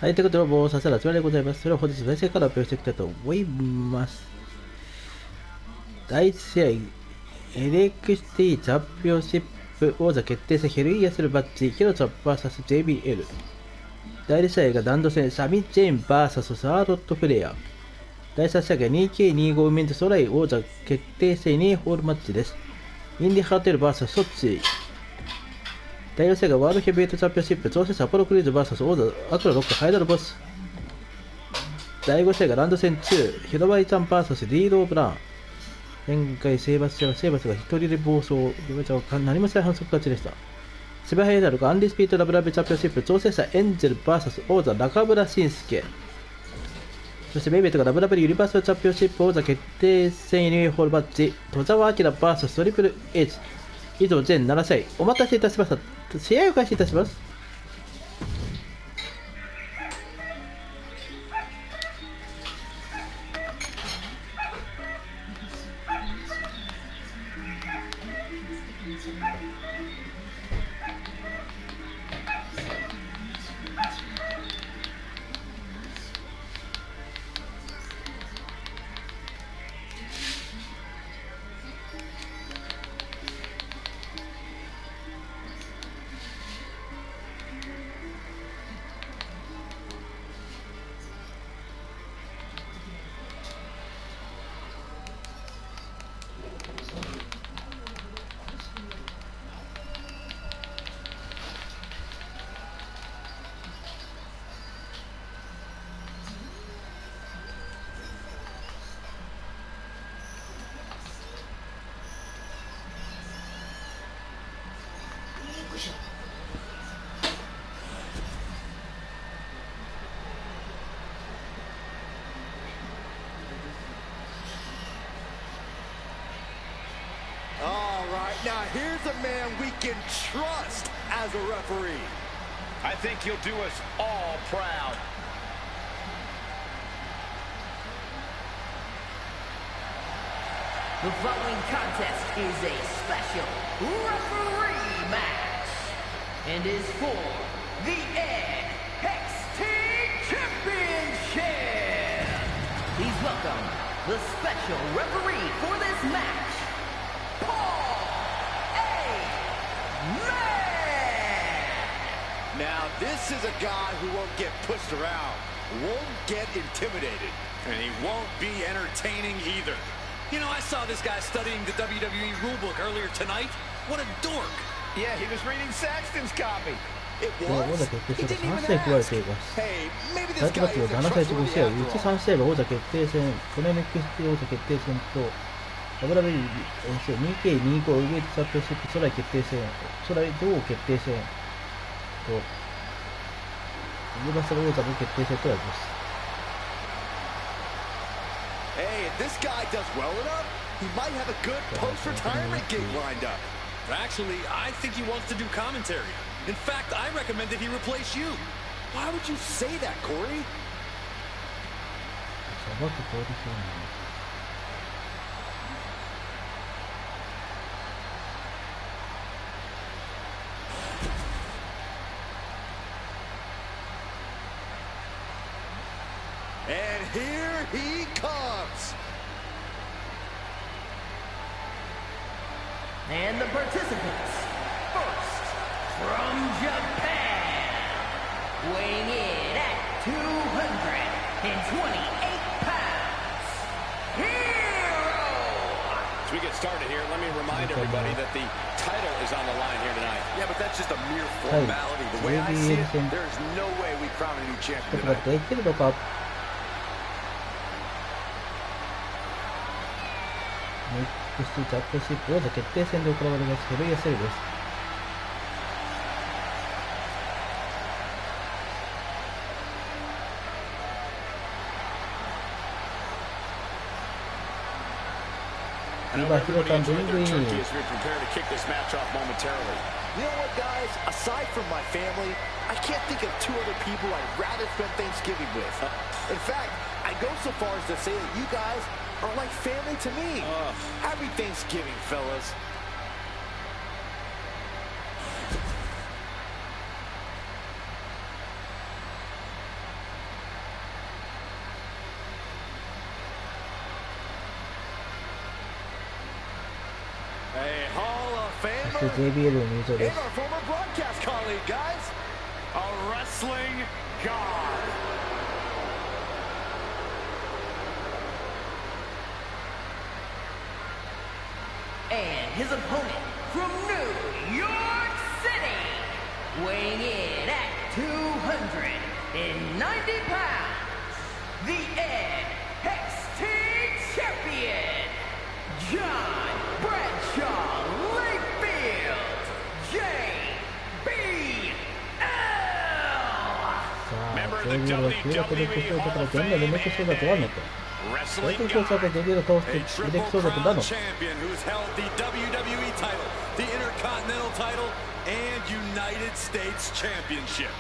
はい、ということで、応募させる集まりでございます。それを本日、大戦から発表していきたいと思います。第1試合、NXT チャンピオンシップ王座決定戦ヘルイヤスルバッチ、ヒロちゃん VS JBL。第2試合が男女戦、サミ・ジェイン VS サーロット・フレア。第3試合が 2K25 ウメンズソライ王座決定戦2ホールマッチです。インディハーテル VS ソッチ。第4試合がワールドヘビーウェイトチャンピオンシップ挑戦者アポロクリーズ VS 王座アクロロックファイナルボス。第5試合がランド戦2、ヒロバイちゃん VS リード・ブラウン。前回セイバスが一人で暴走、ヒロバイちゃんは何もしない反則勝ちでした。芝平太郎がアンディスピートラブラブチャンピオンシップ挑戦者エンジェル VS 王座中村慎介。そしてメイベットがラブラブユニバースチャンピオンシップ王座決定戦2ホールマッチ、戸沢明 VS トリプル H。以上全7試合お待たせいたしました。試合を開始いたします。Now here's a man we can trust as a referee. I think he'll do us all proud. The following contest is a special referee match and is for the NXT Championship. Please welcome the special referee for this match, Now, this is a guy who won't get pushed around, won't get intimidated, and he won't be entertaining either. You know, I saw this guy studying the WWE rulebook earlier tonight. What a dork. Yeah, he was reading Saxton's copy. It was? He didn't even ask. Hey, maybe this guy isn't trustworthy after all. 3試合は王座決定戦、この NXT 王座決定戦と WWE2K25 ウェイトチャンピオンシップ初代決定戦、初代女王決定戦とユニバーサル王座の決定戦となります。Hey, if this guy does well enough, he might have a good post-retirement gig lined up. Actually, I think he wants to do commentary. In fact, I recommend that he replace you. Why would you say that, Corey? And here he comes. And the participants, first from Japan, weighing in at 228 pounds, Hero! As we get started here, let me remind everybody that the title is on the line here tonight. Yeah, but that's just a mere formality. The way I see it, there is no way we crown a new champion tonight. NXT チャンピオンシップ王座決定戦で行われますヘルイヤセルです。今ヒロさんブリングイン。You know what, guys? Aside from my family, I can't think of two other people I'd rather spend Thanksgiving with. In fact, I go so far as to say that you guys are like family to me. Happy Thanksgiving, fellas. A Hall of そして Famer JBL の入場で and す。 our former broadcast colleague, guys. A wrestling god. And his opponent from New York City, weighing in at 290 pounds, the NXT Champion, John Bradshaw Layfield, JBL. さあ、JBL は9月で決勝から現在のメキシコだとはなった。最近調査で JBL を倒して履歴相続なの。Champion who's held the WWE title, the Intercontinental title, and United States Championship.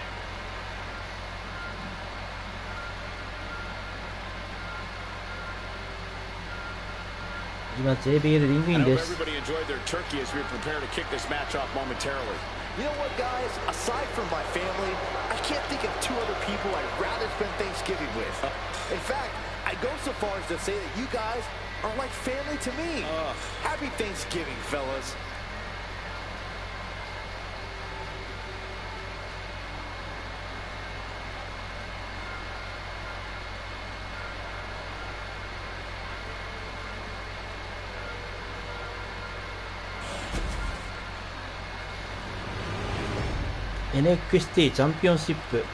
今 JBL リングイ I ン hope です。 everybody enjoyed their turkey as we prepare to kick this match off momentarily. You know what, guys? Aside from my family, I can't think of two other people I'd rather spend Thanksgiving with. In fact, I go so far as to say that you guys are like family to me. Happy Thanksgiving, fellas. NXT チャンピオンシップ。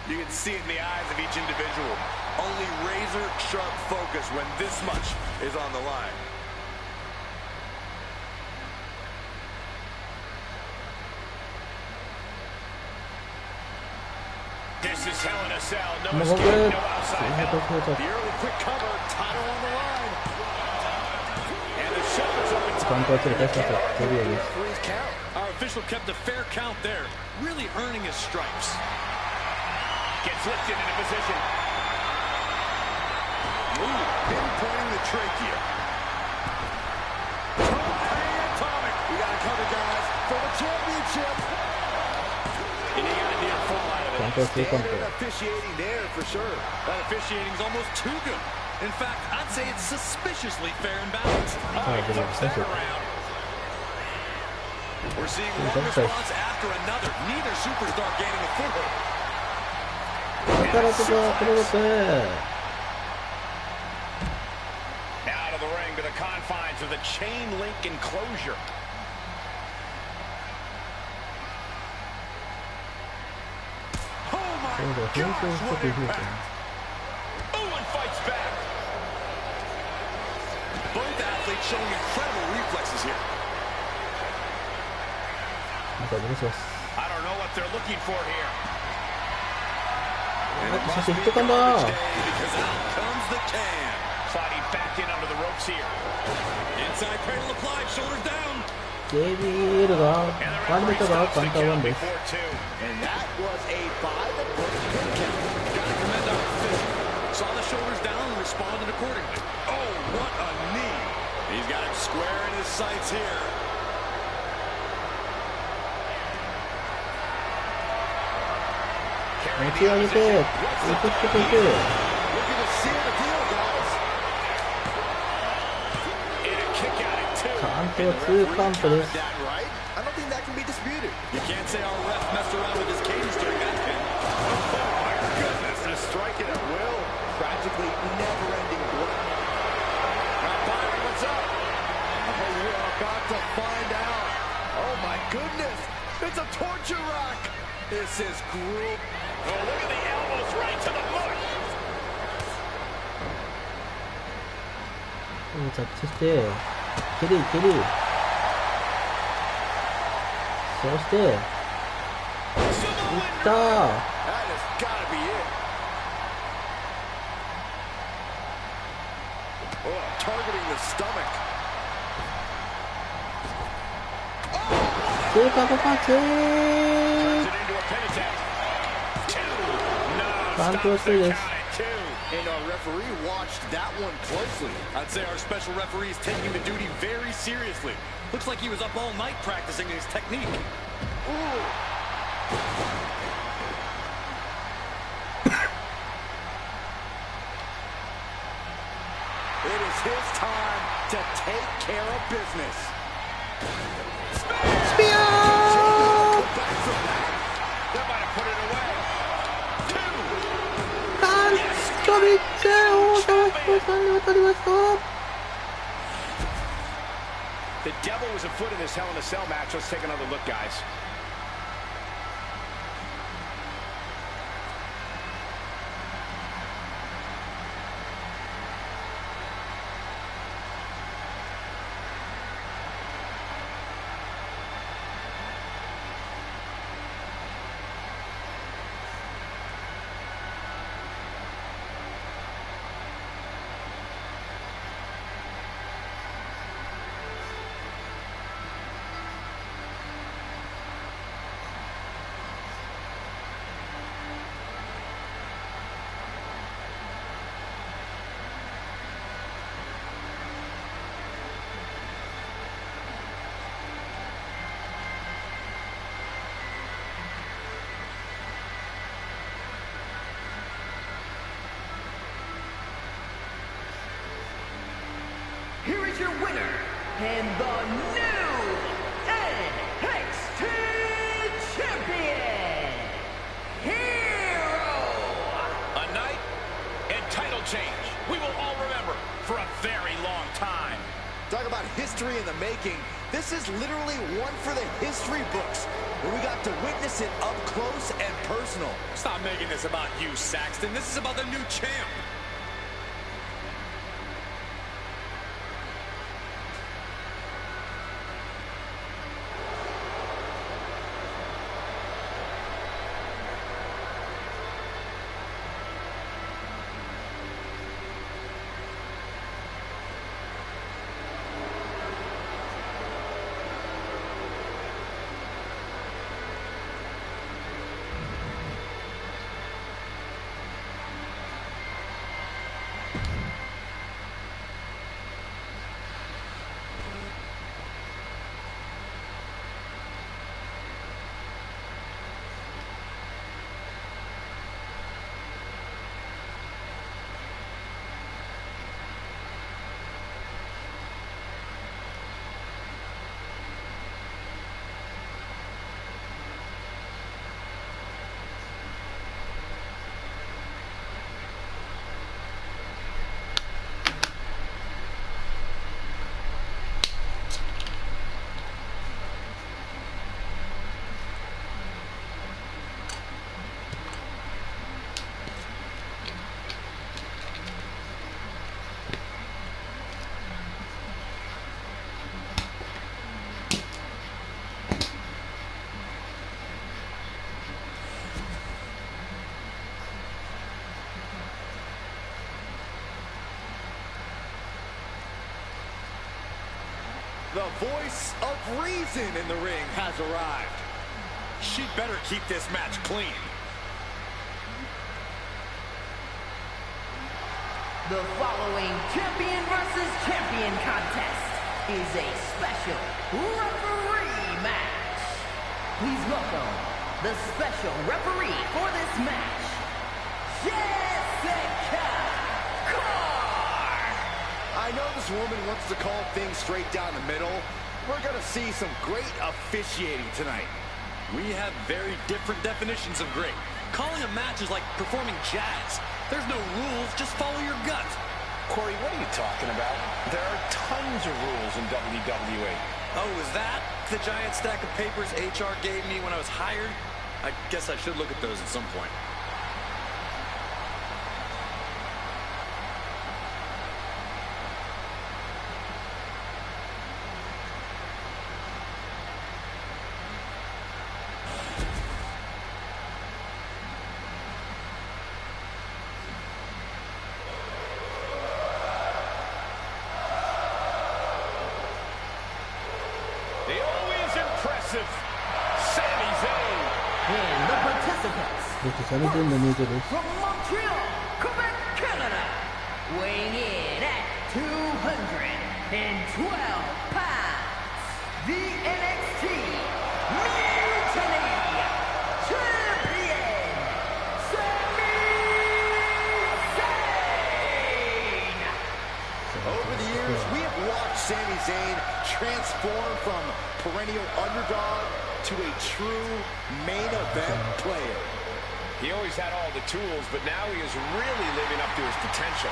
You can see it in the eyes of each individual. Only razor sharp focus when this much is on the line. This is Hell in a Cell. No もうここ escape, で no outside. The early quick cover, title on the line. And the show is open. カウントをつけて出しました。JBL です。 Referee's count. Our official kept a fair count there, really earning his stripes. Gets lifted into position. Ooh, pinpointing the trachea. Atomic. We got to cover, guys, for the championship. And you got a near fall out of it. カウントをつけカウント。 Standard officiating there for sure. That officiating's almost too good. In fact, I'd say it's suspiciously fair and balanced. He flips that around. We're seeing one response after another. Neither superstar gaining a foothold. 力こそプロレス。 Out of the ring to the confines of the chain link enclosure. Oh my そうだ、変 gosh, 更し what てくれ impact. た。 Ooh, and fights back. Both athletes showing incredible reflexes here. また戻します。 I don't know what they're looking for here. そしてヒットカンだ。 Because out comes the can. Sliding back in under the ropes here. Inside cradle applied, shoulders down. JBL がファンデタがカウンターワンです。 Before two. And that was a by the book pin count. Gotta commend our official. Saw the shoulders down and responded accordingly. Oh, what a knee. He's got him square in his sights here. 持ち上げて、打ちつけていく。 Looking to seal the deal, guys. And a kick out at two. カウントは2カウントです。 That right? I don't think that can be disputed. You can't say our ref messed around with his cadence during that pin. Oh, my goodness. And striking at will. Practically never-ending work. Now Byron, what's up? Oh, we're about to find out. Oh, my goodness. It's a torture rack. This is gruel. Oh, look at the elbows right to the foot. ジャッジして、蹴り蹴り。そして、いったー。 That has got to be it. Oh, targeting the stomach. スーパーパパチ Turns it into a pin attempt. Two. No, カウント stops 2 the で count す。 at two. And our referee watched that one closely. I'd say our special referee is taking the duty very seriously. Looks like he was up all night practicing his technique. Ooh. It is his time to take care of business. スピアー That might have put it away. カントビッチ王座はさんに渡りました。 The devil was afoot in this Hell in a Cell match. Let's take another look, guys. Here is your winner, and the new NXT Champion, Hero! A night and title change we will all remember for a very long time. Talk about history in the making. This is literally one for the history books, where we got to witness it up close and personal. Stop making this about you, Saxton. This is about the new champ. The voice of reason in the ring has arrived. She'd better keep this match clean. The following champion versus champion contest is a special referee match. Please welcome the special referee for this match, Jessica Carr. I know this woman wants to call things straight down the middle. We're going to see some great officiating tonight. We have very different definitions of great. Calling a match is like performing jazz. There's no rules, just follow your gut. Corey, what are you talking about? There are tons of rules in WWE. Oh, is that the giant stack of papers HR gave me when I was hired? I guess I should look at those at some point. The always impressive Sami Zayn. And the participants そしてサムゼンの入場です。 from Montreal, Quebec, Canada, weighing in at 212 pounds, the NXT Mutiny Champion, Sami Zayn. transformed from perennial underdog to a true main event player. He always had all the tools, but now he is really living up to his potential.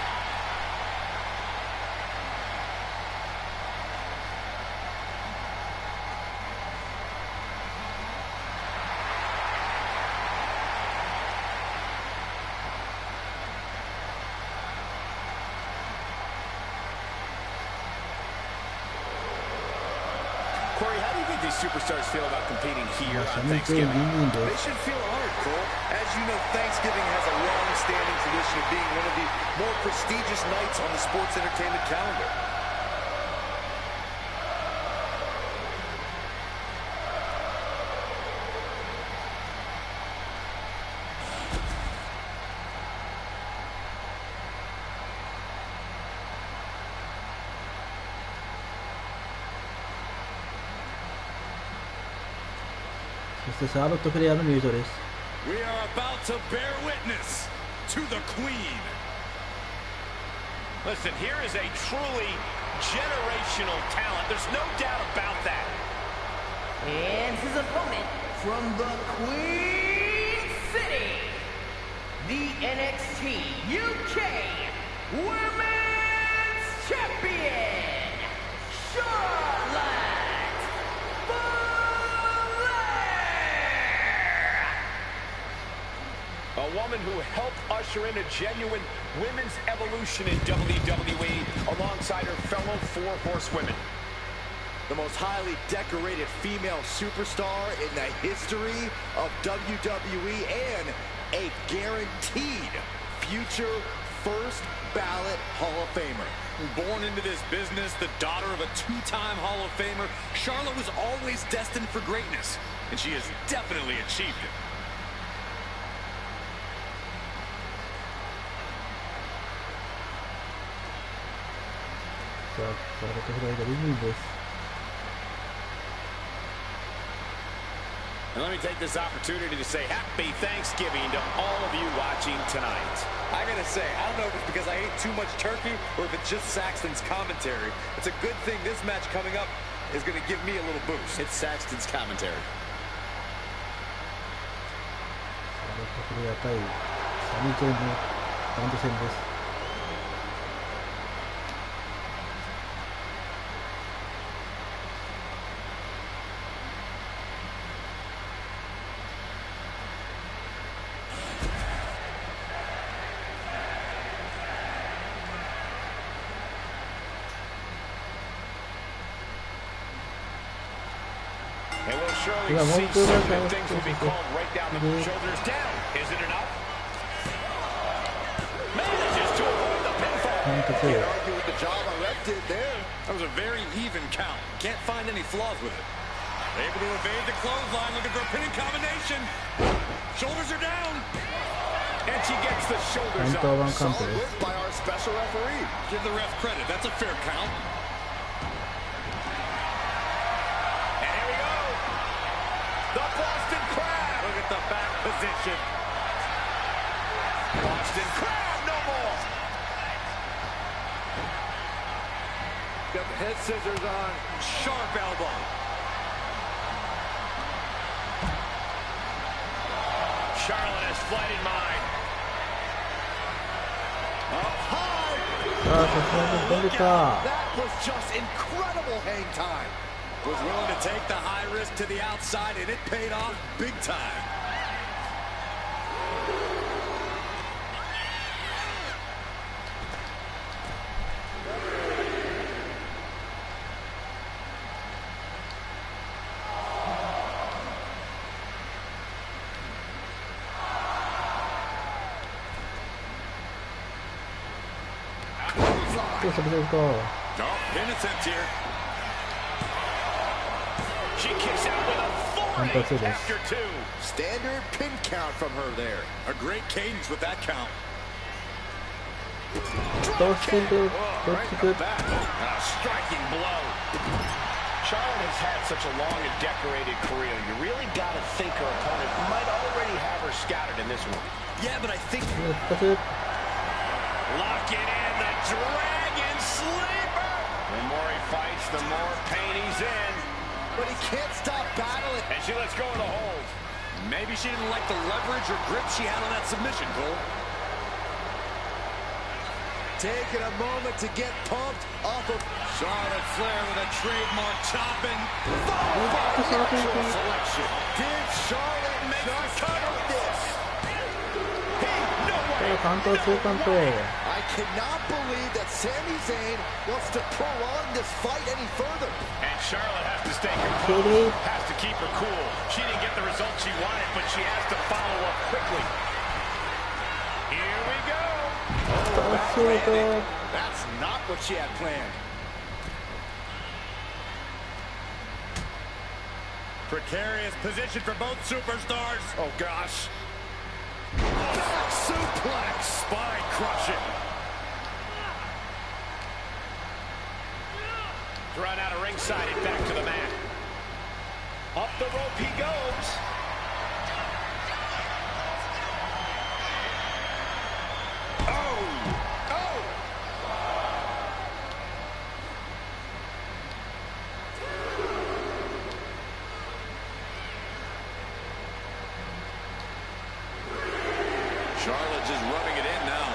Corey, how do you think these superstars feel about competing here on Thanksgiving? They should feel honored, Cole. As you know, Thanksgiving has a long-standing tradition of being one of the more prestigious nights on the sports entertainment calendar. We are about to bear witness to the Queen. Listen, here is a truly generational talent. There's no doubt about that. And his opponent from the Queen City, the NXT UK Women's Champion, Charlotte. A woman who helped usher in a genuine women's evolution in WWE alongside her fellow four horsewomen. The most highly decorated female superstar in the history of WWE and a guaranteed future first ballot Hall of Famer. Born into this business, the daughter of a two-time Hall of Famer, Charlotte was always destined for greatness, and she has definitely achieved it. And let me take this opportunity to say happy Thanksgiving to all of you watching tonight. I gotta say, I don't know if it's because I ate too much turkey or if it's just Saxton's commentary. It's a good thing this match coming up is gonna give me a little boost. It's Saxton's commentary. And we'll surely see some things will be called right down the shoulders down. Is it enough? Manages to avoid the pinfall. Can't argue with the job our ref did there. That was a very even count. Can't find any flaws with it. Able to evade the clothesline, looking for a pinning combination. Shoulders are down. And she gets the shoulders up. Solid work by our special referee. Give the ref credit. That's a fair count. The back position. Boston Crab, no more. Got the head scissors on. Sharp elbow. Charlotte has flight in mind. Up high. That was just incredible hang time. Was willing to take the high risk to the outside, and it paid off big time. Oh, pin attempt here. She kicks out with a full after two. Standard pin count from her there. A great cadence with that count. Striking blow. Charlotte has had such a long and decorated career. You really got to think her opponent might already have her scouted in this one. Yeah, but I think... Locking in the Dragon Sleeper. The more he fights, the more pain he's in. But he can't stop battling. And she lets go of the hold. Maybe she didn't like the leverage or grip she had on that submission, Cole. Taking a moment to get pumped off of Charlotte Flair with a trademark chopping. Selection. Did Charlotte make just like this? I cannot believe that Sami Zayn wants to prolong this fight any further. And Charlotte has to stay composed, has to keep her cool. She didn't get the result she wanted, but she has to follow up quickly. Here we go. That's not what she had planned. Precarious position for both superstars. Oh, gosh. Back suplex. Spine crushing. Thrown out of ringside and back to the mat. Up the rope he goes. Charlotte just rubbing it in now.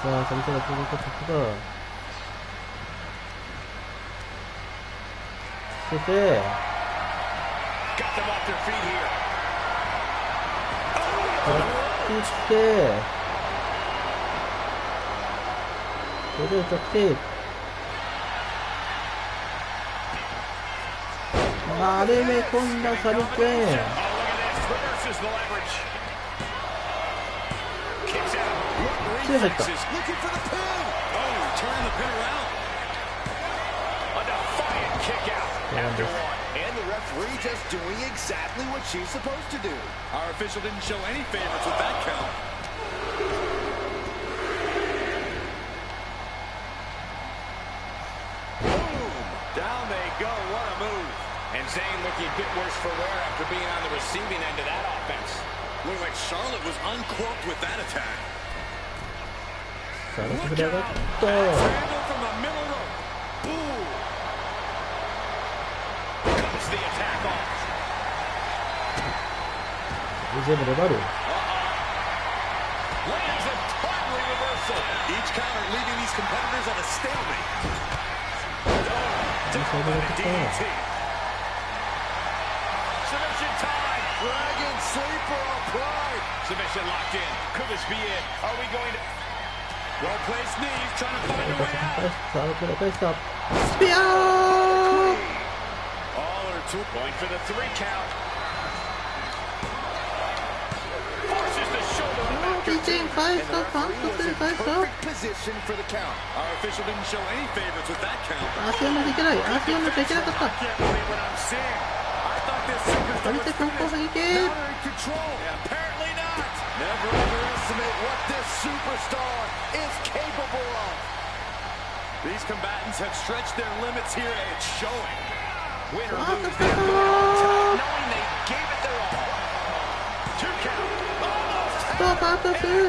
자, 점수가 들어갔다. 실패. Got them off their feet here. 실패. 도저히 적팀. 아래에 콘다 사리째. 치료했다. Looking for the pin. Oh, turning the pin around. A defiant kick out after one. And the referee just doing exactly what she's supposed to do. Our official didn't show any favorites with that count. Boom! Down they go. What a move. And Zayn looking a bit worse for wear after being on the receiving end of that offense. Looked like Charlotte was uncorked with that attack. Look Handle from the middle rope. Ooh. Comes the attack off. 이제 뭐래바로. Lands a timely reversal. Each counter leaving these competitors at a stalemate. DDT. Submission time. Dragon sleeper applied. Submission locked in. Could this be it? Are we going to... Well-placed knees, trying to find a way out. 스피어! All or two. Going for the 3 count. Forces the shoulder back. 이젠 가있어, 방석을 가있어. Perfect position for the count. Our official didn't show any favorites with that count. 아시아는 되기라, 아시아는 되기라 같다. Can't believe what I'm seeing. I thought this superstar was 어디서 공포하게. now in control. Apparently not. Never underestimate what this superstar is capable of. These combatants have stretched their limits here, and it's showing. Winner moves the knowing they gave it their all. 2 count. Almost.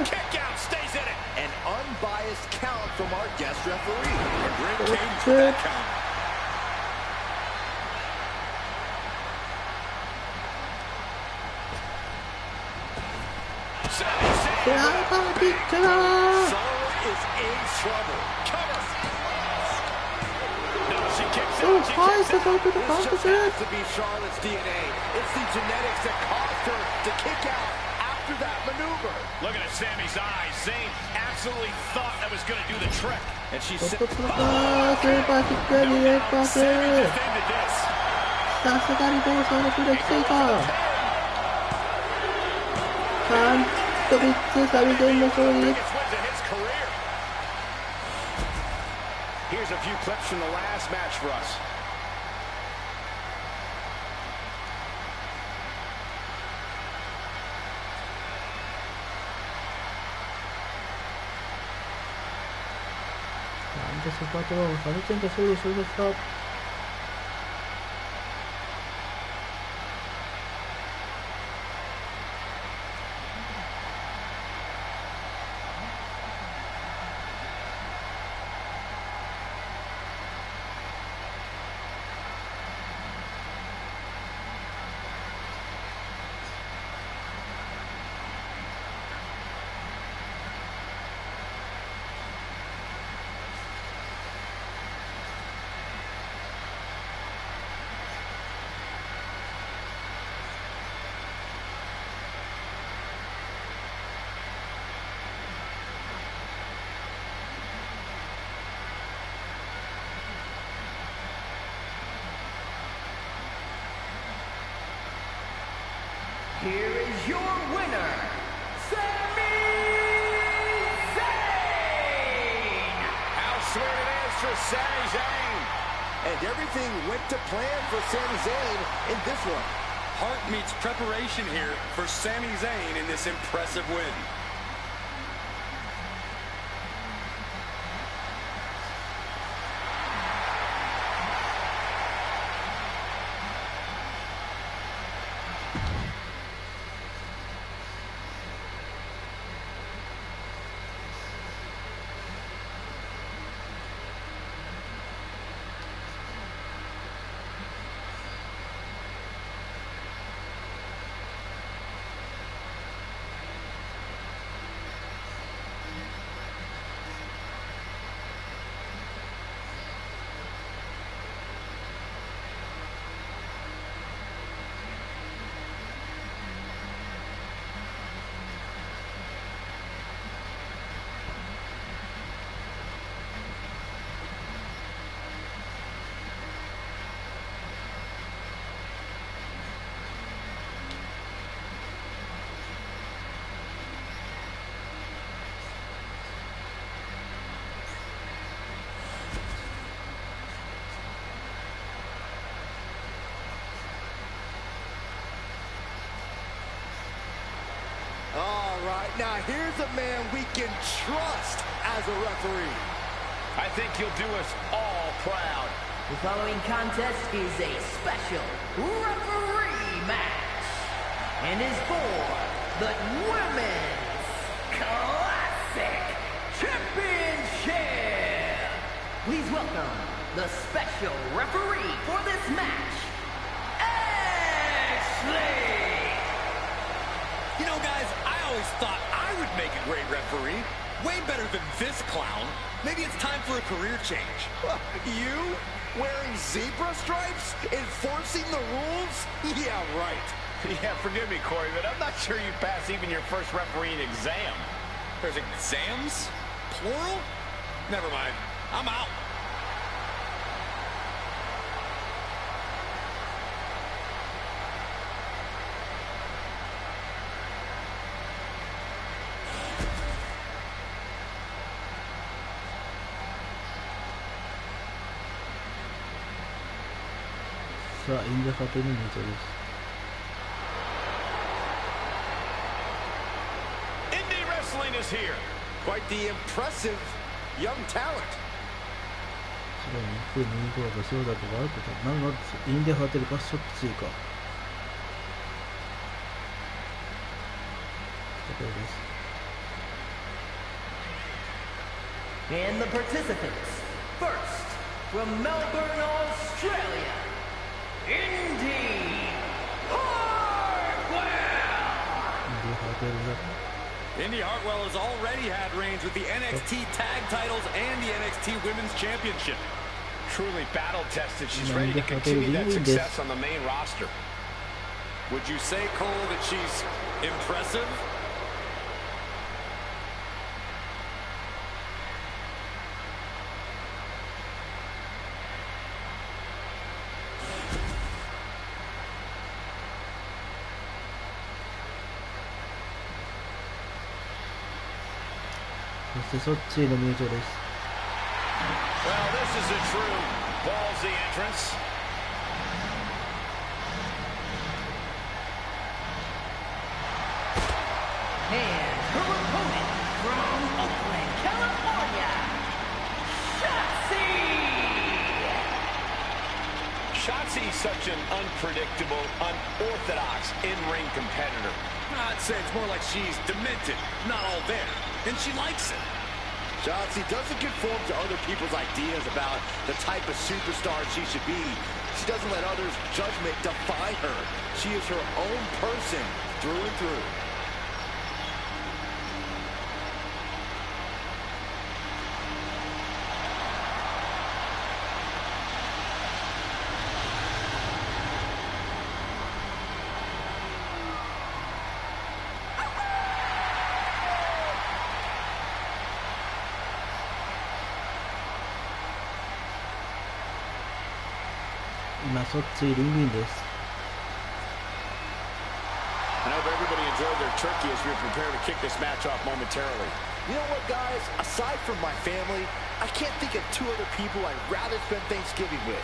Kick out stays in it. An unbiased count from our guest referee. A great cadence for that count. Is in trouble. Cover. Now she kicks Oh, out. She hi, kicks it's out. the This just has to be Charlotte's DNA. It's the genetics that caused her to kick out after that maneuver. Looking at Sami's eyes, Zayn absolutely thought that was going to do the trick. And she said, Sami just ended this. さすがに同走のプレー来ていた。カントビッツサビデンの勝利。 Here's a few clips from the last match for us. 안돼 스파트로 사르젠자勝利しました。here is your winner, Sami Zayn! How sweet it is for Sami Zayn. And everything went to plan for Sami Zayn in this one. Heart meets preparation here for Sami Zayn in this impressive win. All right, now here's a man we can trust as a referee. I think he'll do us all proud. The following contest is a special referee match and is for the Women's Classic Championship. Please welcome the special referee for this match, Ashley. You know, guys, I always thought I would make a great referee. Way better than this clown. Maybe it's time for a career change. You wearing zebra stripes? Enforcing the rules? Yeah, right. Yeah, forgive me, Corey, but I'm not sure you pass even your first refereeing exam. There's exams? Plural? Never mind. I'm out.さあ、インデカテの入場です。Indie wrestling is here. Quite the impressive young talent. 白い肉25がそうだとかあることなんなんですよ。インデハテルかそっちか。これです。And the participants, first, from Melbourne, Australia, Indy Hartwell! インデハテルだ。Indy Hartwell has already had reigns with the NXT Tag Titles and the NXT Women's Championship. Truly battle-tested. She's ready to continue that success on the main roster. Would you say, Cole, that she's impressive? So そしてそっちの入場です。 Well, this is a true ballsy entrance. And her opponent from Oakland, California, Shotzi's such an unpredictable, unorthodox in-ring competitor. I'd say it's more like she's demented, not all there, and she likes it. Shotzi doesn't conform to other people's ideas about the type of superstar she should be. She doesn't let others' judgment define her. She is her own person through and through. Now, そっちリングインです。 And enjoy their turkey as we prepare to kick this match off momentarily. You know what, guys? Aside from my family, I can't think of two other people I'd rather spend Thanksgiving with.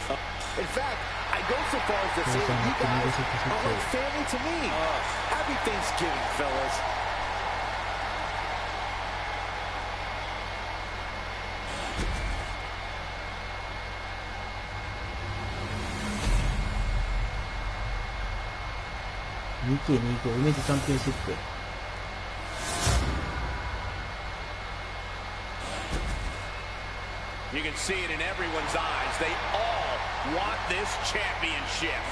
In fact, I go so far as to say that you guys are like family to me. Happy Thanksgiving, fellas.2K25 イメージチャンピオンシップ。You can see it in everyone's eyes. They all want this championship.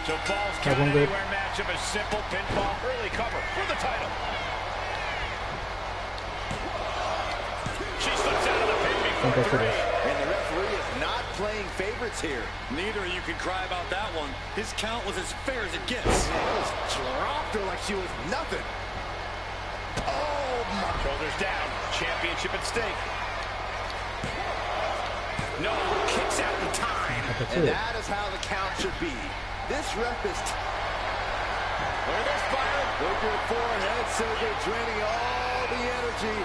So Paul's Count Anywhere match of a simple pinfall early cover for the title. She slips out of the pin before three. And the referee is not playing favorites here. Neither of you can cry about that one. His count was as fair as it gets. He just dropped her like she was nothing. Oh, my. Shoulders down. Championship at stake. No, kicks out in time. And that is how the count should be. This ref is... Look at this, Byron. Look at your forehead, Silver, draining all the energy.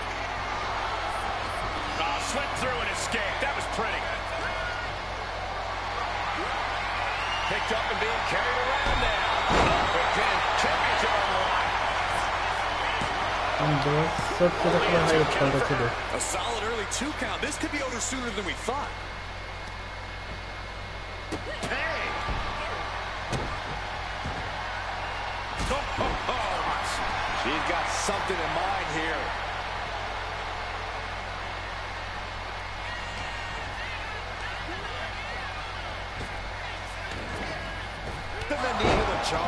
Slipped through and escaped. That was pretty. Picked up and being carried around now. Big pin. Championship on the line. A solid early 2 count. This could be over sooner than we thought. Hey! She's got something in mind here. The knee to the jaw.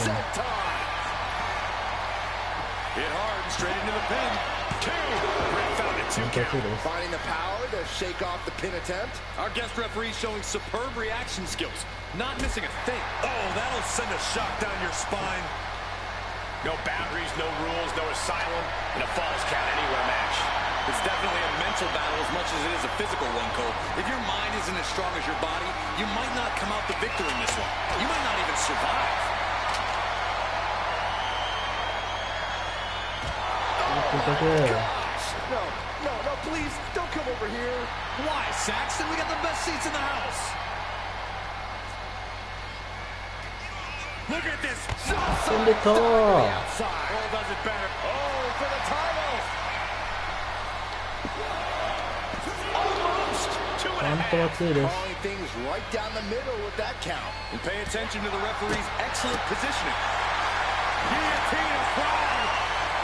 Set time. Hit hard and straight into the pin. 2. Ref found a 2 count. Finding the power to shake off the pin attempt. Our guest referee showing superb reaction skills. Not missing a thing. Oh, that'll send a shock down your spine. No boundaries, no rules, no asylum, and a falls count anywhere match. It's definitely a mental battle as much as it is a physical one, Cole. If your mind isn't as strong as your body, you might not come out the victor in this one. You might not even survive. Gosh, no, please, don't come over here. Why, Saxton? We got the best seats in the house. Look at this. Send it all. Outside. Oh, does it better. Oh, for the title. Almost. 2.5. Calling things right down the middle with that count. And pay attention to the referee's excellent positioning. Guillotine crowd.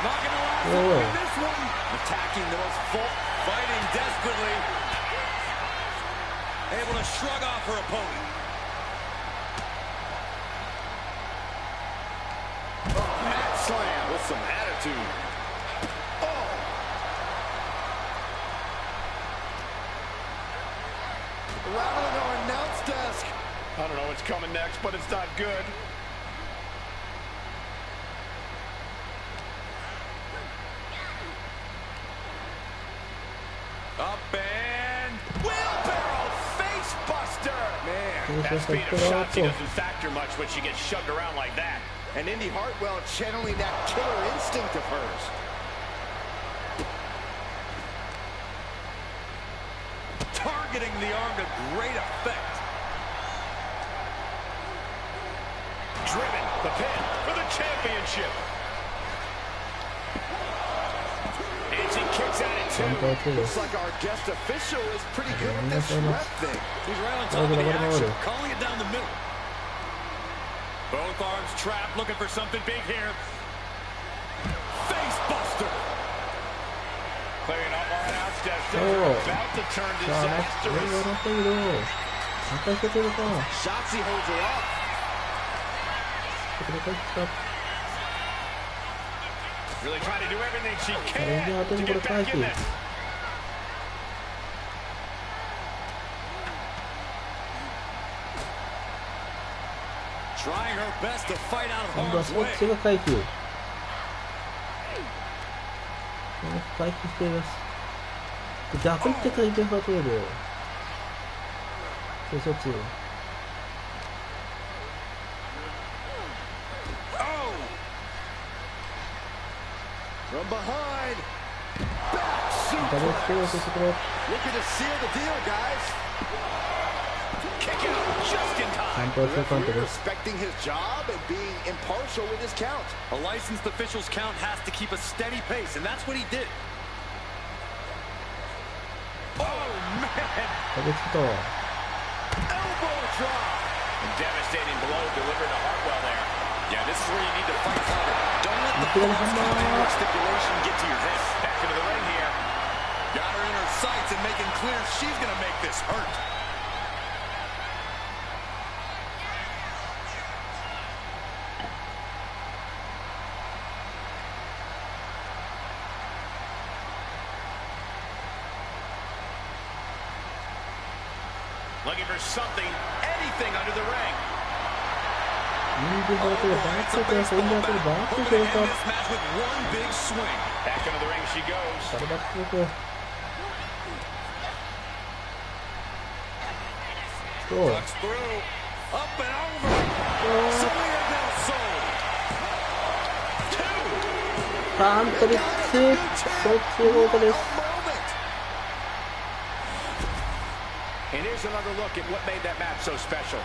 Not going to last long in this one. Attacking the most full. Fighting desperately. Able to shrug off her opponent. Mat slam with some attitude. Oh. Rattling our announce desk. I don't know what's coming next, but it's not good. Up and wheelbarrow face buster. Man, that speed of Shotzi doesn't factor much when she gets shoved around like that. And Indy Hartwell channeling that killer instinct of hers. Targeting the arm to great effect. Driven, the pin for the championship. And she kicks out at 2. Looks like our guest official is pretty good at this ref thing. He's right on top of the action, calling it down the middle. Both arms trapped, looking for something big here. Face buster. Clearing up our announce desk. About to turn disastrous. Shotzi holds her off. Really trying to do everything she can to get back in this. Trying her best to fight out of harm's way. 回避しています。逆にって回転が取れる。そっち。From behind. ダブルステージところ。Looking to seal the deal, guys. Kick out just in ちゃ time. んと2カウントです。 Respecting his job and being impartial with his count. A licensed official's count has to keep a steady pace, and that's what he did. Oh, man. ダブルスト。 Elbow drop. Devastating blow delivered to Hartwell there. Yeah, this is where you need to fight harder. Don't let the stipulation get to your head. Back into the ring here. Got her in her sights and making clear she's going to make this hurt. Looking for something, anything under the ring. 右方向でバックで飛んでくるバックでと。 This match with one big swing. Back into the ring she goes. バルバック。そう。 Ducks through, up and over. Severe del Sol. パントリックス。そっち方向です。 And here's another look at what made that match so special.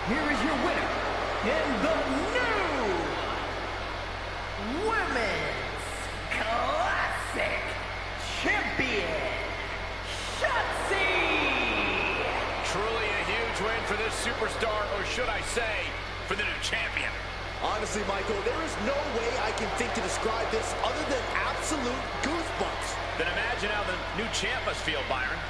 Here is your winner, and the new Women's Classic Champion, Shotzi! Truly a huge win for this superstar, or should I say, for the new champion. Honestly, Michael, there is no way I can think to describe this other than absolute goosebumps. Then imagine how the new champ must feel, Byron.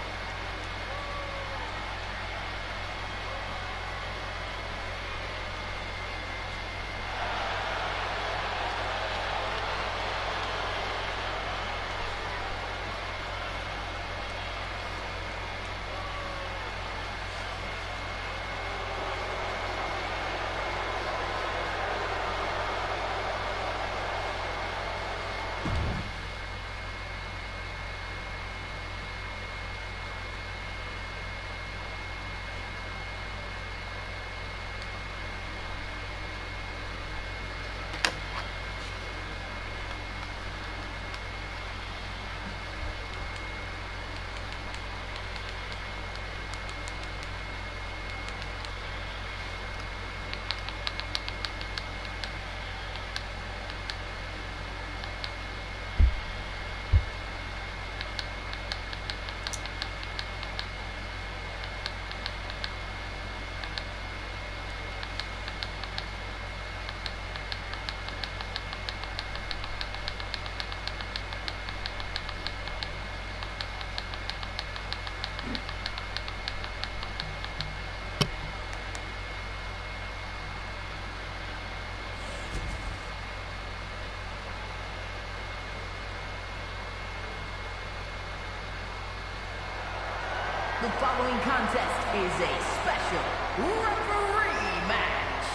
The following contest is a special referee match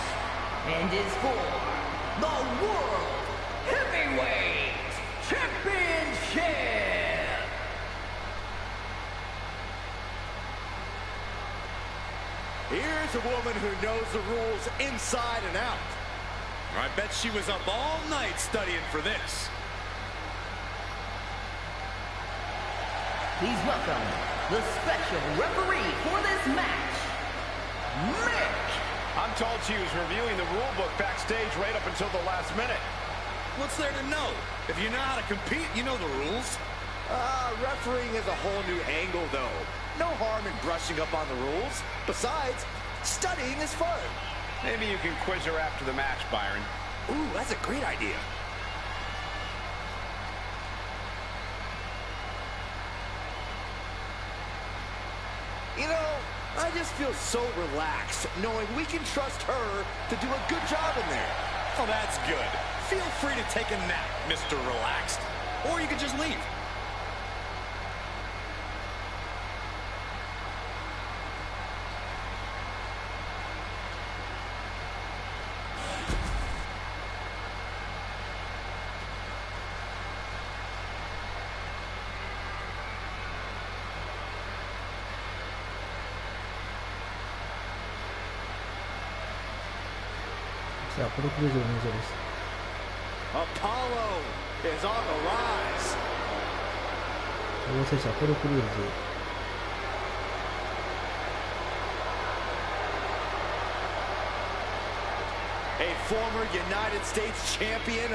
and is for the World Heavyweight Championship. Here's a woman who knows the rules inside and out. I bet she was up all night studying for this. Please welcome the special referee for this match, Mick. I'm told she was reviewing the rule book backstage right up until the last minute. What's there to know? If you know how to compete, you know the rules. Refereeing is a whole new angle, though. No harm in brushing up on the rules. Besides, studying is fun. Maybe you can quiz her after the match, Byron. Ooh, that's a great idea. You know, I just feel so relaxed knowing we can trust her to do a good job in there. Oh, that's good. Feel free to take a nap, Mr. Relaxed. Or you could just leave. Apollo is on the rise. A former United States champion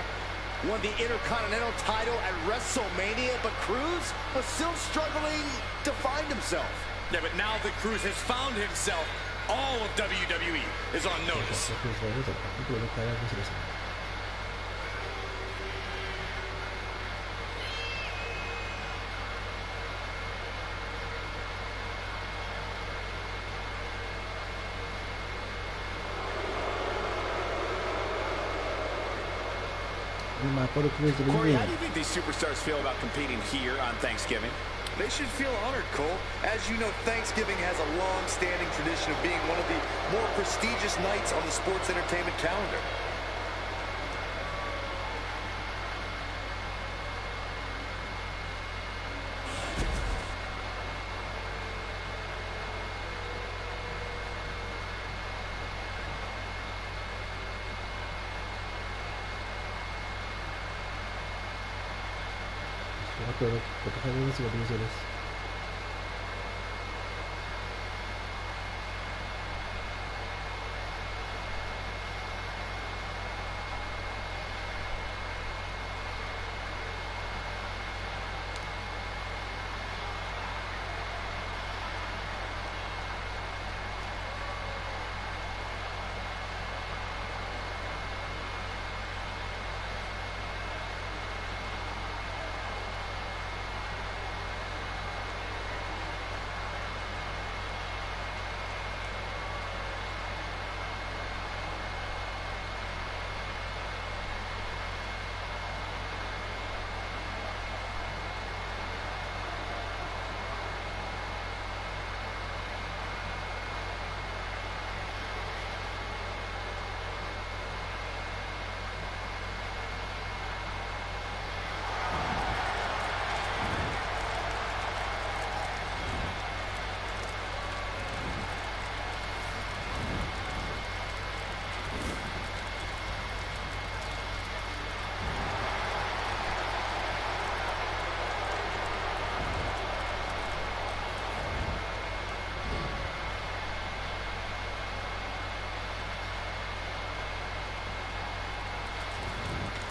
won the Intercontinental title at WrestleMania, but Cruz was still struggling to find himself. Yeah, but now that Cruz has found himself, all of WWE is on notice. Corey, how do you think these superstars feel about competing here on Thanksgiving? They should feel honored, Cole. As you know, Thanksgiving has a long-standing tradition of being one of the more prestigious nights on the sports entertainment calendar.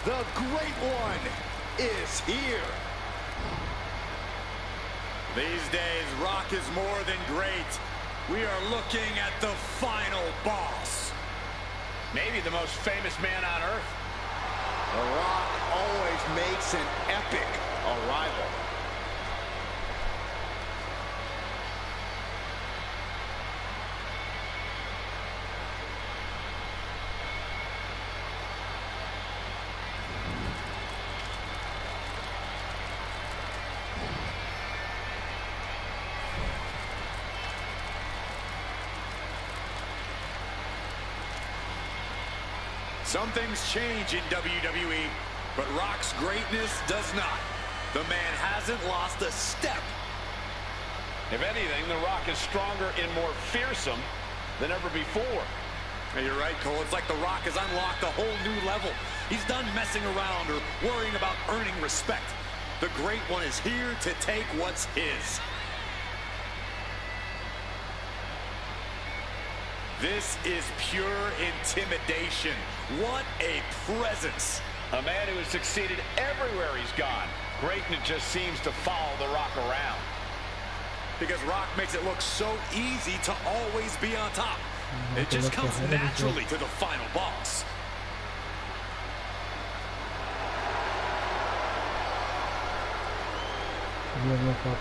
The Great One is here. These days, Rock is more than great. We are looking at the final boss. Maybe the most famous man on earth. The Rock always makes an epic arrival. Some things change in WWE, but Rock's greatness does not. The man hasn't lost a step. If anything, The Rock is stronger and more fearsome than ever before. Hey, you're right, Cole. It's like The Rock has unlocked a whole new level. He's done messing around or worrying about earning respect. The Great One is here to take what's his. This is pure intimidation. What a presence. A man who has succeeded everywhere he's gone. Greatness just seems to follow the Rock around. Because Rock makes it look so easy to always be on top. It just comes naturally to the final boss. Yeah,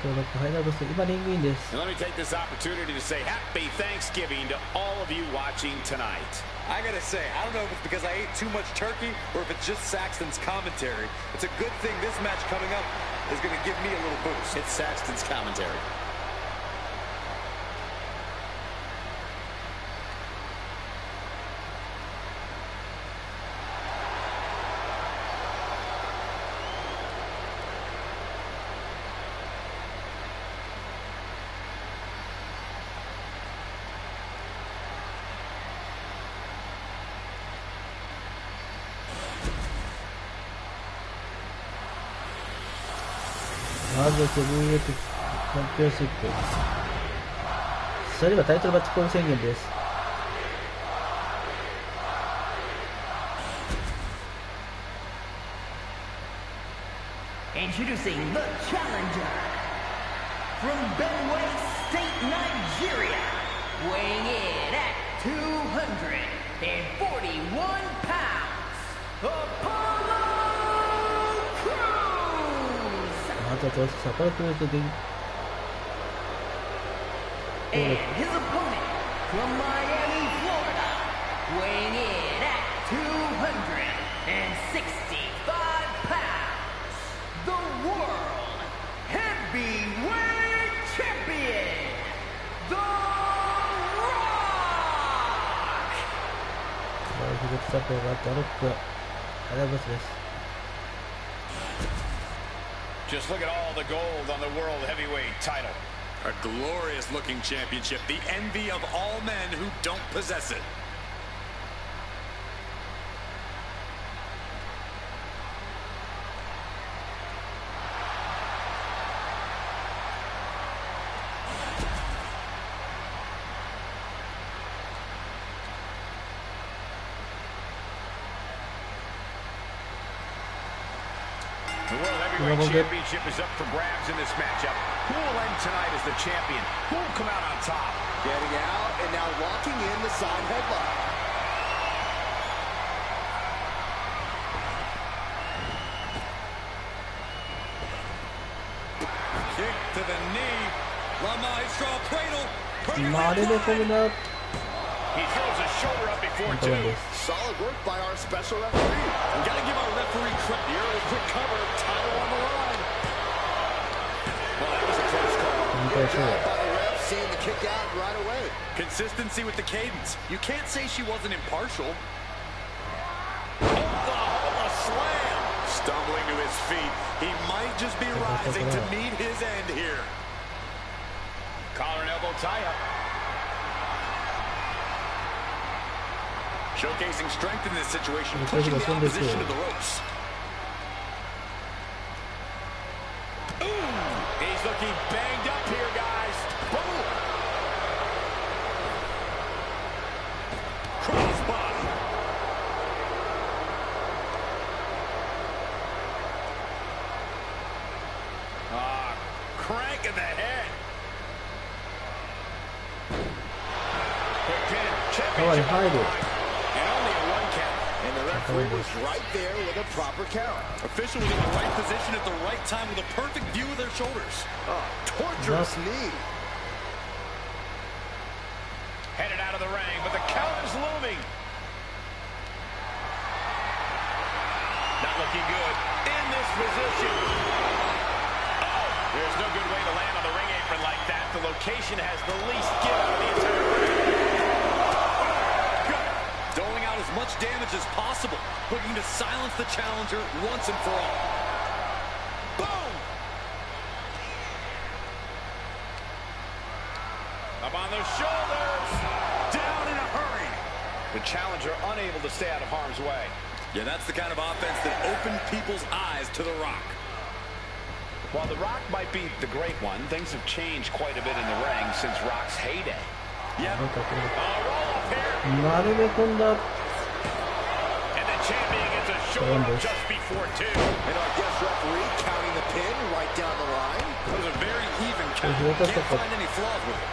ファイナルボス今リングインです。 And let me take this opportunity to say happy Thanksgiving to all of you watching tonight. I gotta say, I don't know if it's because I ate too much turkey or if it's just Saxton's commentary. It's a good thing this match coming up is gonna give me a little boost. It's Saxton's commentary.まずヘビーウェイトチャンピオンシップ。それではタイトルマッチコール宣言です。Introducing the challenger from Benue State, Nigeria, weighing in at 241 pounds, Apollo Crews! まずはどうしてアポロクルーズで And his opponent from Miami, Florida, weighing in at 265 pounds, the World Heavyweight Champion, The Rock! フルツアップがあってアロックはアラブスです。 Just look at all the gold on the World Heavyweight title. A glorious looking championship, the envy of all men who don't possess it. The World Heavyweight Championship is up for grabs in this matchup. Who will end tonight as the champion? Who will come out on top? Getting out and now locking in the side headlock. Kick to the knee. La Maestro cradle. He throws his shoulder up before two. Solid work by our special referee. We gotta give our referee credit. Here with a quick cover, title on the line. Well, that was a close call. Good job by the ref, seeing the kick out right away. Consistency with the cadence. You can't say she wasn't impartial. Oklahoma slam. Stumbling to his feet. He might just be rising to meet his end here. Collar and elbow tie-up. Showcasing strength in this situation, pushing the opposition to the ropes. Ooh, he's looking banged up here, guys. Boom. Crossbody. Crank in the head. Quick pin. Championship on the line. And only a one count. And the referee was right there with a proper count. Official was in the right position at the right time with a perfect view of their shoulders. Oh, torturous knee. Headed out of the ring, but the count is looming. Not looking good in this position. Oh, there's no good way to land on the ring apron like that. The location has the least give out of the entire ring. Good. Doling out as much damage as possible, looking to silence the challenger once and for all. Boom! Up on their the shoulders. Down in a hurry. The challenger unable to stay out of harm's way. Yeah, that's the kind of offense that opened people's eyes to The Rock. While The Rock might be the great one, things have changed quite a bit in the ring since Rock's heyday. Yep. Roll up here. 丸め込んだ。 And the champion gets a shoulder just before 2. And our guest referee counting the pin right down the line. That was a very even count. Can't find any flaws with it.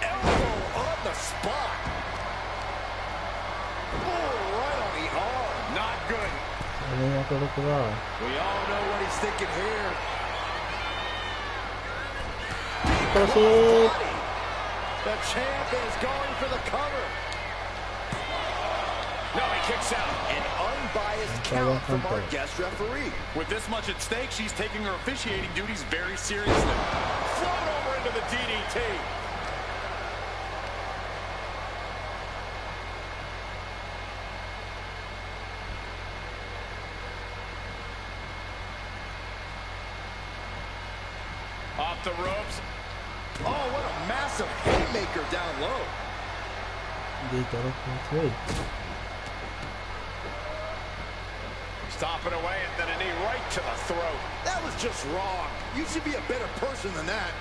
Elbow on the spot. Oh, right on the arm. Not good. これは届くな。 We all know what he's thinking here. 楽しい。 The champ is going for the cover. No, he kicks out. An unbiased count from our guest referee. With this much at stake, she's taking her officiating duties very seriously. Float over into the DDT. Off the ropes. Oh, what a massive haymaker down low. でいたら強い。 Stomping away and then a knee right to the throat. That was just wrong. You should be a better person than that.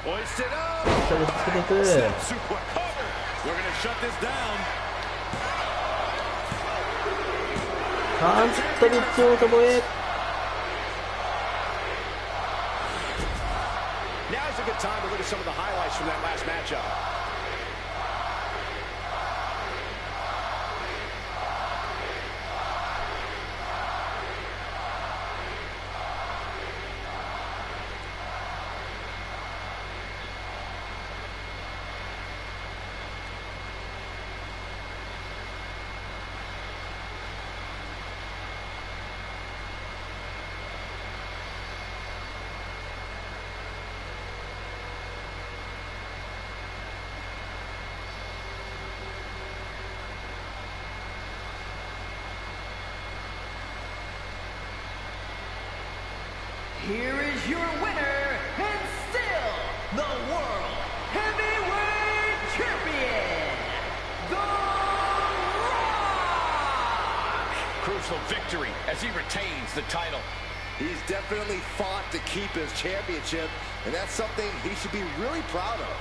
Hoisted up. それつけていく。 Suplex cover. We're going to shut this down. 完全に強いとこへ。 Now's a good time to look at some of the highlights from that last matchup. Here is your winner, and still the World Heavyweight Champion, The Rock! Crucial victory as he retains the title. He's definitely fought to keep his championship, and that's something he should be really proud of.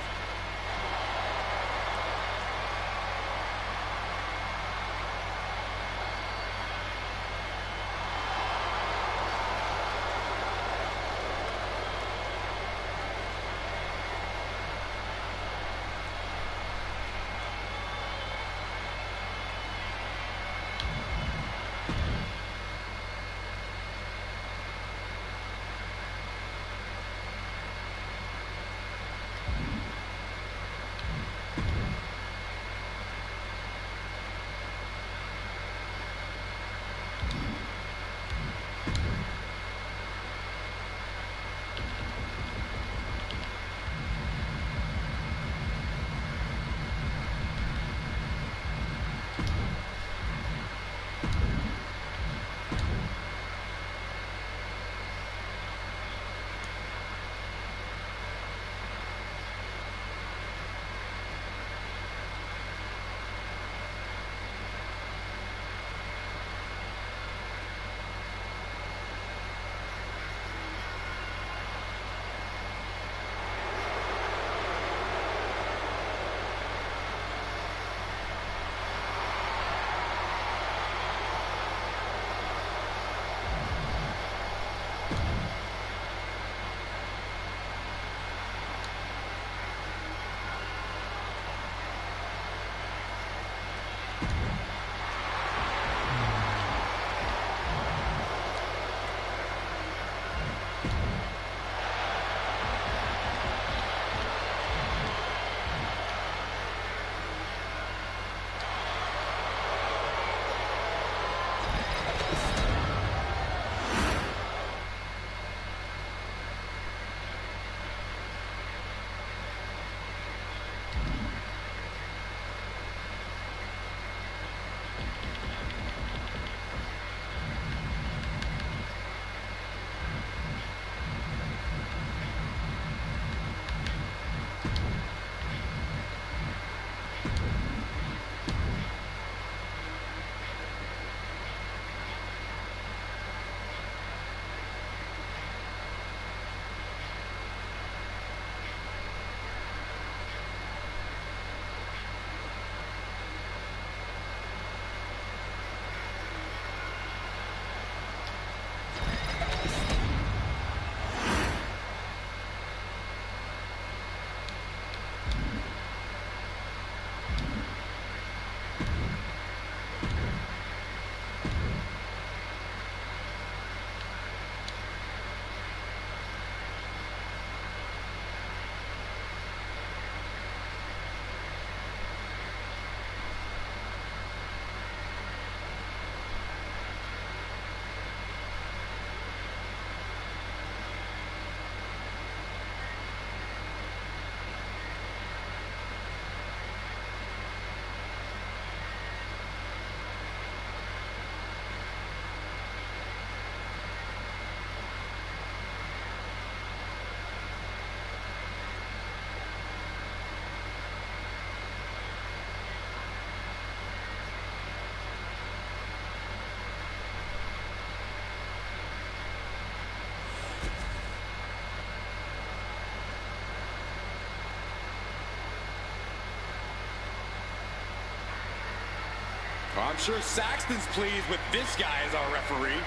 I'm sure Saxton's pleased with this guy as our referee.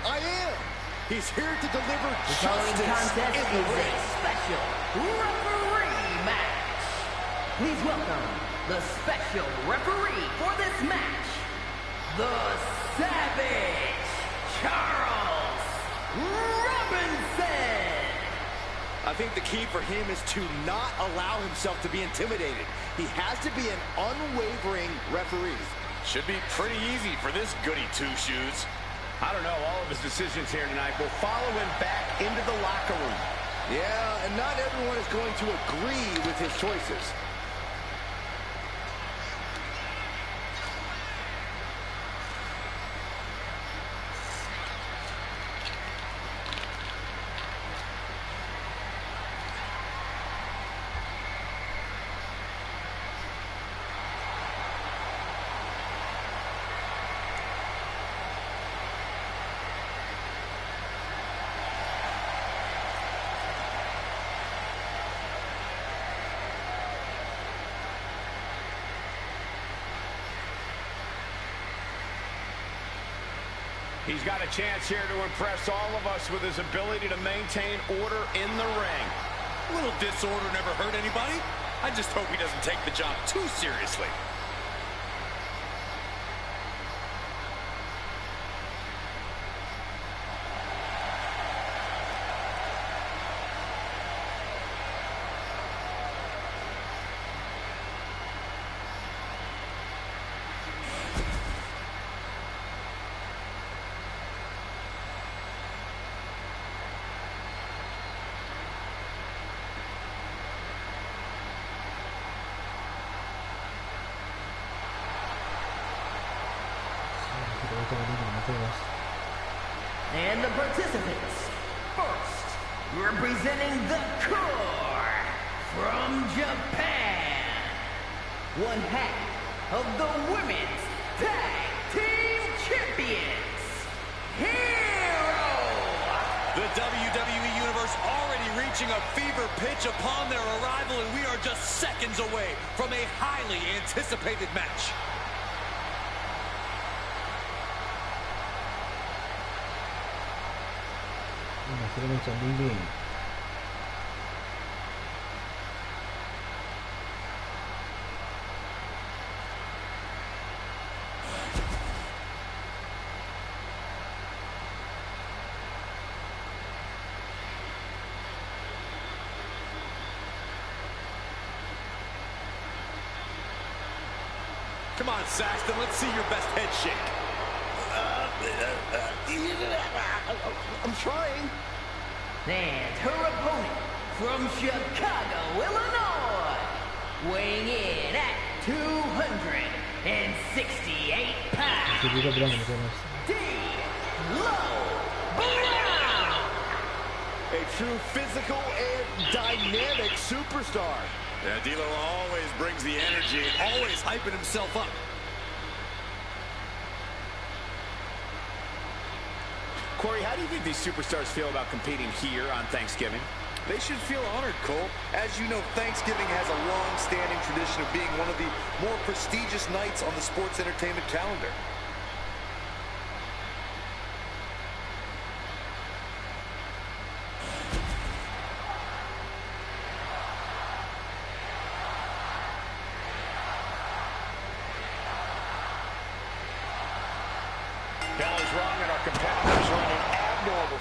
I am. He's here to deliver The following justice contest in is the a ring. special referee match. Please welcome the special referee for this match, the Savage Charles Robinson. I think the key for him is to not allow himself to be intimidated. He has to be an unwavering referee. Should be pretty easy for this goody two-shoes. I don't know, all of his decisions here tonight will follow him back into the locker room. Yeah, and not everyone is going to agree with his choices. He's got a chance here to impress all of us with his ability to maintain order in the ring. A little disorder never hurt anybody. I just hope he doesn't take the job too seriously. And the participants, first, representing the core from Japan, one half of the Women's Tag Team Champions, Hero! The WWE Universe already reaching a fever pitch upon their arrival, and we are just seconds away from a highly anticipated match. Come on, Saxton, let's see your best head shake. I'm trying. And her opponent from Chicago, Illinois, weighing in at 268 pounds, Brown. A true physical and dynamic superstar. Yeah, D'Lo always brings the energy, always hyping himself up. Corey, how do you think these superstars feel about competing here on Thanksgiving? They should feel honored, Cole. As you know, Thanksgiving has a long-standing tradition of being one of the more prestigious nights on the sports entertainment calendar. Bell is wrong, and our competitors running abnormal.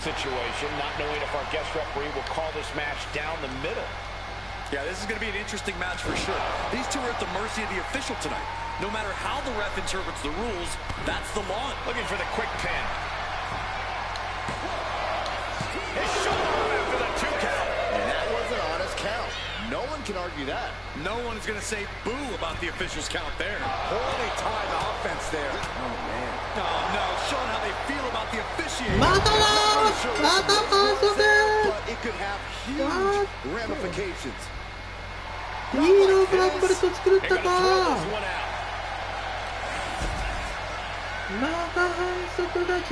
Situation, not knowing if our guest referee will call this match down the middle. Yeah, this is going to be an interesting match for sure. These two are at the mercy of the official tonight. No matter how the ref interprets the rules, that's the law. Looking for the quick pin. His shoulder after the 2 count. And that was an honest count. No one can argue that. No one is going to say boo about the officials count there. Poorly timed offense there. Oh, man. Oh, no. Showing how they feel about the officiating. But it could have huge ramifications. ヒーローブランブレット作るったか。また反則勝ち。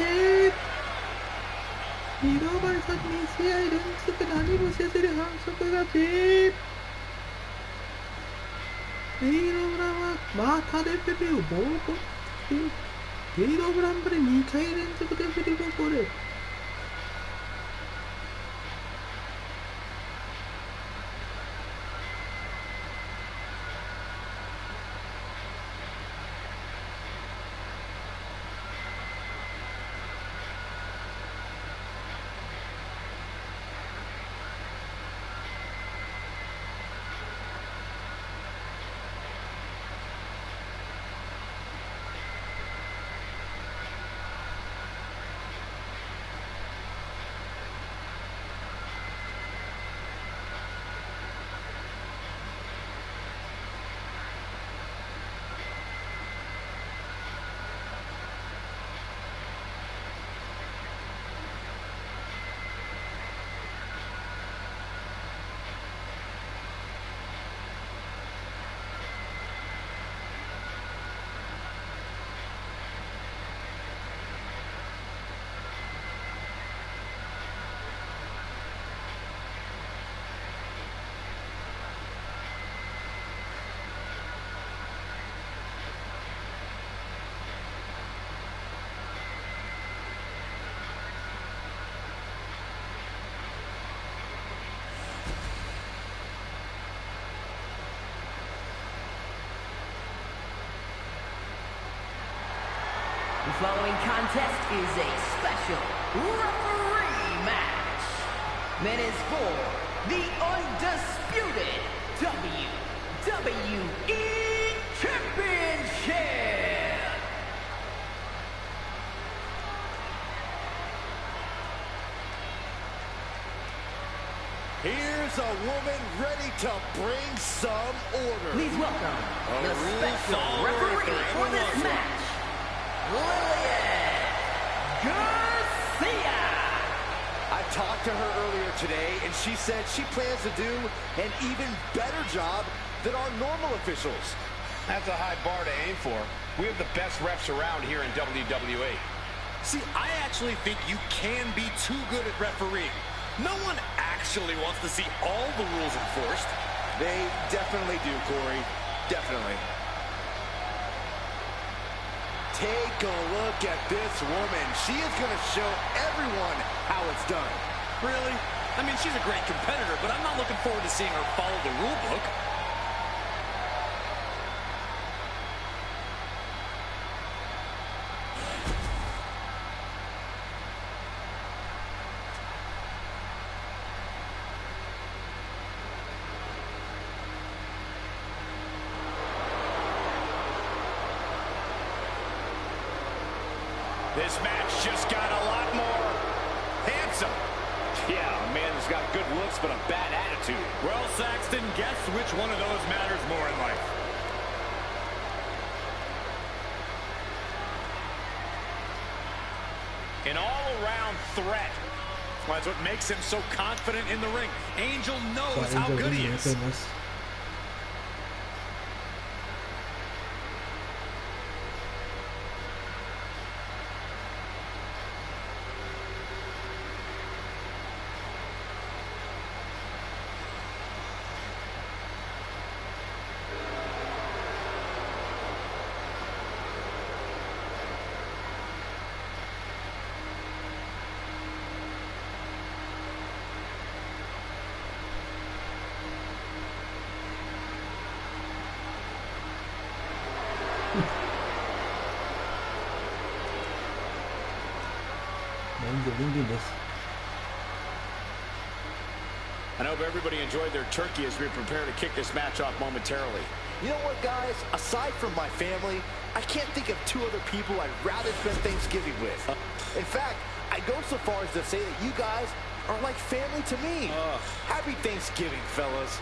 ヒーローバルさん2試合連続何もせずに反則勝ち。ヒーローブランはまたレフェリーをボーコ。ヒーローブランブレ2回連続でフェリーボーコル。The following contest is a special referee match that is for the undisputed WWE Championship. Here's a woman ready to bring some order. Please welcome the special referee for this match, Garcia. I talked to her earlier today, and she said she plans to do an even better job than our normal officials. That's a high bar to aim for. We have the best refs around here in WWE. See, I actually think you can be too good at refereeing. No one actually wants to see all the rules enforced. They definitely do, Corey. Definitely. Take a look at this woman. She is going to show everyone how it's done. Really? I mean, she's a great competitor, but I'm not looking forward to seeing her follow the rule book. This match just got a lot more handsome. Yeah, a man who's got good looks but a bad attitude. Well, Saxton, guess which one of those matters more in life? An all-around threat. Well, that's what makes him so confident in the ring. Angel knows how good he is. I hope everybody enjoyed their turkey as we prepare to kick this match off momentarily. You know what, guys? Aside from my family, I can't think of two other people I'd rather spend Thanksgiving with. In fact, I go so far as to say that you guys are like family to me. Happy Thanksgiving, fellas.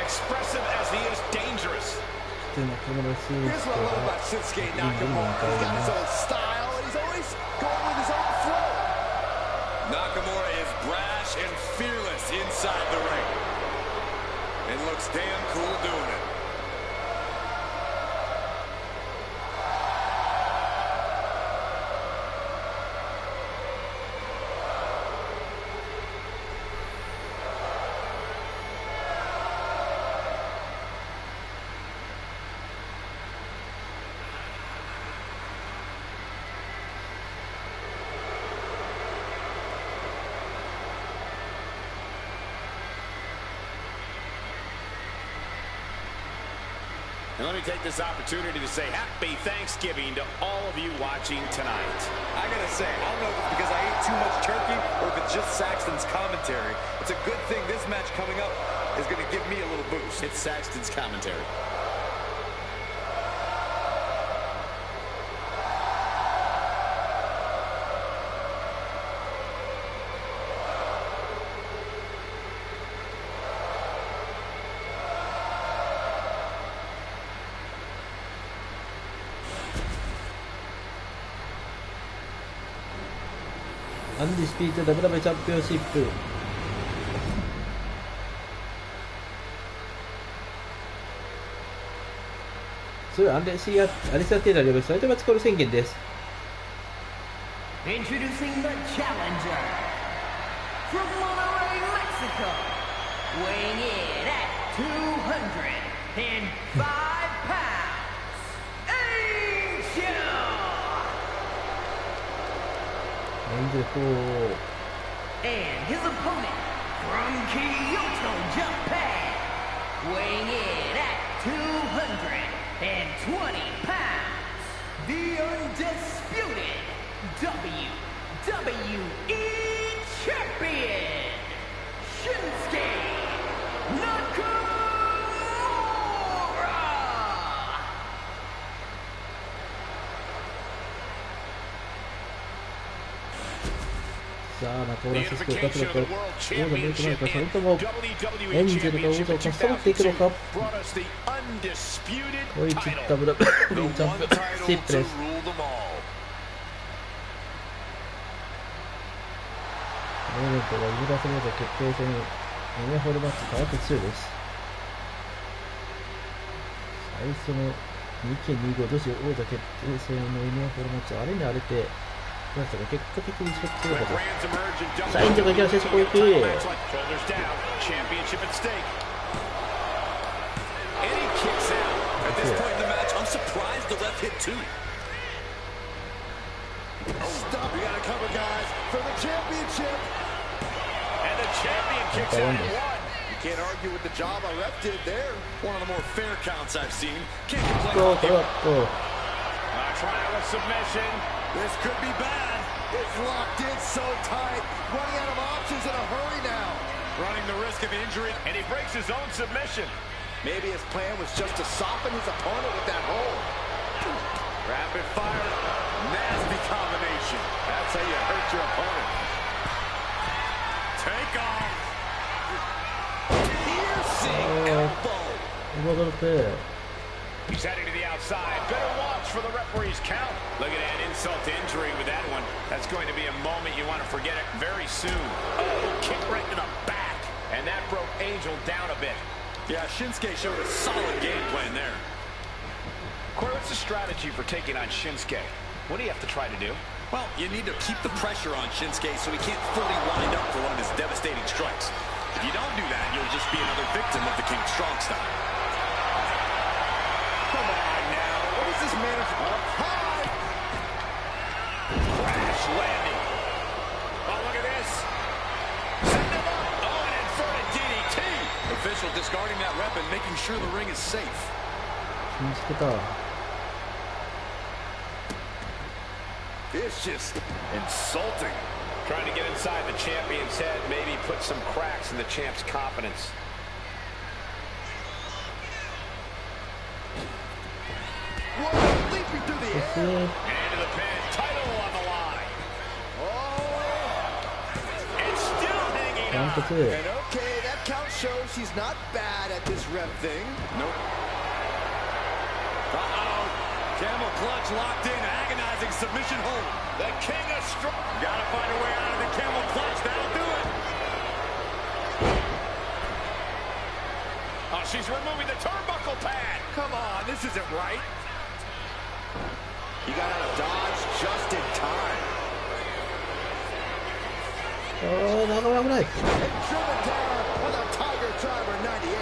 expressive as he is dangerous. Here's what I love about Shinsuke Nakamura. He's got his own style, and he's always going with his own flow. Nakamura is brash and fearless inside the ring. And looks damn cool doing it. And let me take this opportunity to say happy Thanksgiving to all of you watching tonight. I gotta say, I don't know if it's because I ate too much turkey or if it's just Saxton's commentary. It's a good thing this match coming up is gonna give me a little boost. It's Saxton's commentary. Undisputed WWE チャンピオンシップ。それはアレシア・テイラーによるサイトマチコール宣言です。Introducing the challenger from Monterrey, Mexico, weighing in at 205 pounds, Angel. And his opponent from Kyoto, Japan, weighing in at 220 pounds, the undisputed WWE Champion, Shinsuke Nakamura! さあ、ナコーラススク勝つのか、王座抜いてないか、それともエンジェルが王座をかっさばっていくのか。こいつダブルチャンピオンシップです。モーメントがユニバースモード決定戦エネホールマッチパート2です。最初の 2K25 女子王座決定戦のエネホールマッチ、あれに荒れてましたが、結果的にショットがです。さあ、インジョがいきなり選手攻撃。Stop, we gotta cover, guys, for the championship. And the champion kicks out at 1. You can't argue with the job our ref did there. One of the more fair counts I've seen. Can't complain. Trial of submission. This could be bad. It's locked in so tight. Running out of options in a hurry now. Running the risk of injury, and he breaks his own submission. Maybe his plan was just to soften his opponent with that hold. Rapid fire. Nasty combination. That's how you hurt your opponent. Take off. Piercing elbow. He's heading to the outside. Better watch for the referee's count. Look at that insult to injury with that one. That's going to be a moment you want to forget it very soon. Oh, kick right to the back. And that broke Angel down a bit. Yeah, Shinsuke showed a solid game plan there. Corey, what's the strategy for taking on Shinsuke? What do you have to try to do? Well, you need to keep the pressure on Shinsuke so he can't fully wind up for one of his devastating strikes. If you don't do that, you'll just be another victim of the King Strong style. Come on now. What is this man up high? Crash landing. Oh, look at this. Setting him up. Oh, an inverted DDT. Official discarding that rep and making sure the ring is safe. Vicious. Insulting. Trying to get inside the champion's head, maybe put some cracks in the champ's confidence. Whoa, leaping through the air. Into the pin, title on the line. Oh. It's still hanging on. And okay, that count shows she's not bad at this rep thing. Nope. Uh-oh. Camel clutch locked in, agonizing submission hold. The king of strong. Gotta find a way out of the camel clutch. That'll do it. Oh, she's removing the turnbuckle pad. Come on, this isn't right. He got out of dodge just in time. Oh, not right. Driven down with a Tiger Driver 98.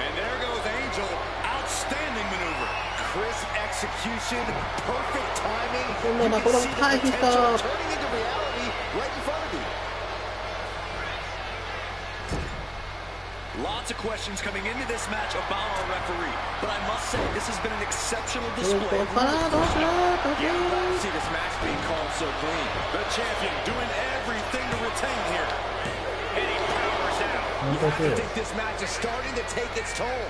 And there goes Angel. Outstanding maneuver. Crisp execution, perfect timing. No, You no, can no, see the no, potential no. turning into reality right in front of you. Lots of questions coming into this match about our referee, but I must say this has been an exceptional display. See this match being called so clean. The champion doing everything to retain here. And he powers out. I think this match is starting to take its toll.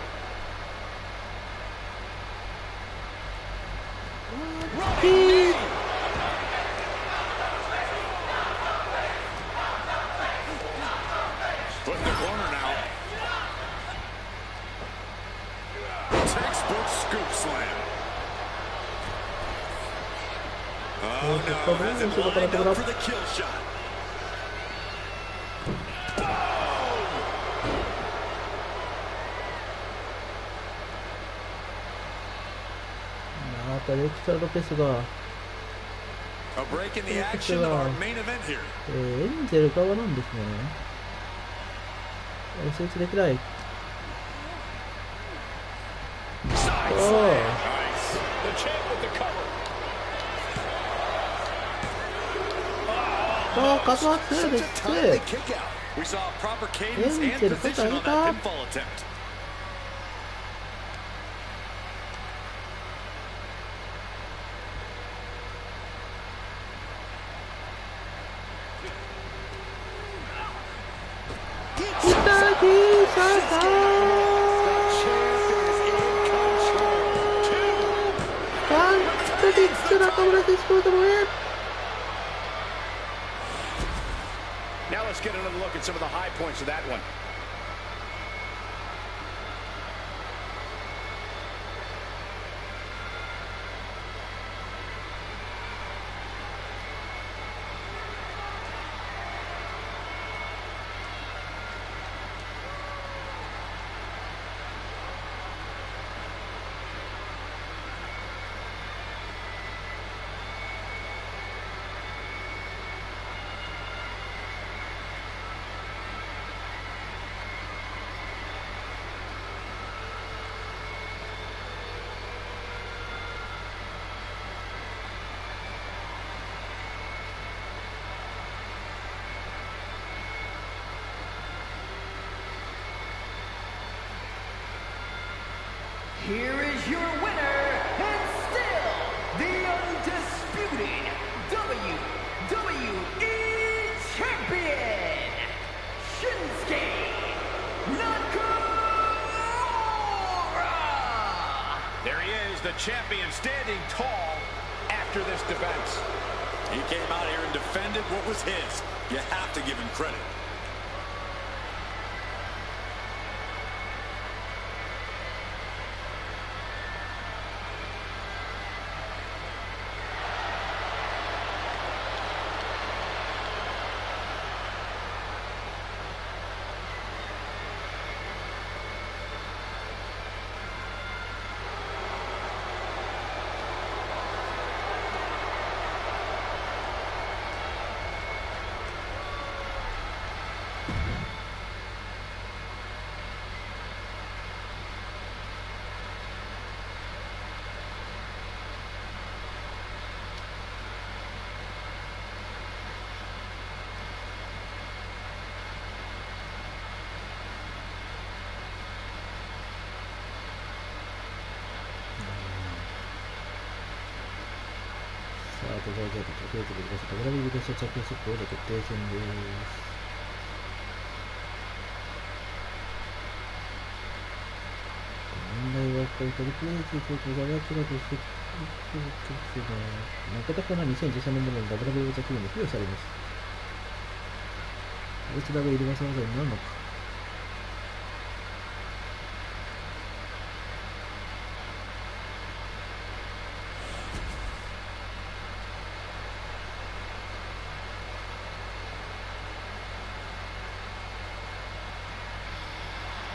Put in the corner now. Textbook scoop slam. Oh no, has him lined up for the kill shot. A break in the action of our main event here. エンジェル側なんですね。SH できない。 Side Oh. slam. Nice. The champ with the cover. ああ、カツアツで Such a す timely kick out. We saw a proper cadence and Angel, position on put that up. pinfall attempt. Now let's get another look at some of the high points of that one. Here is your winner, and still the undisputed WWE Champion, Shinsuke Nakamura! There he is, the champion, standing tall after this defense. He came out here and defended what was his. You have to give him credit. WWE チャンピオンシップ王座決定戦です。問題はこれトリプル H と小沢明として負けた子が2013年度の WWE 王座記念で付与されます。どちらが入れません技になるのか。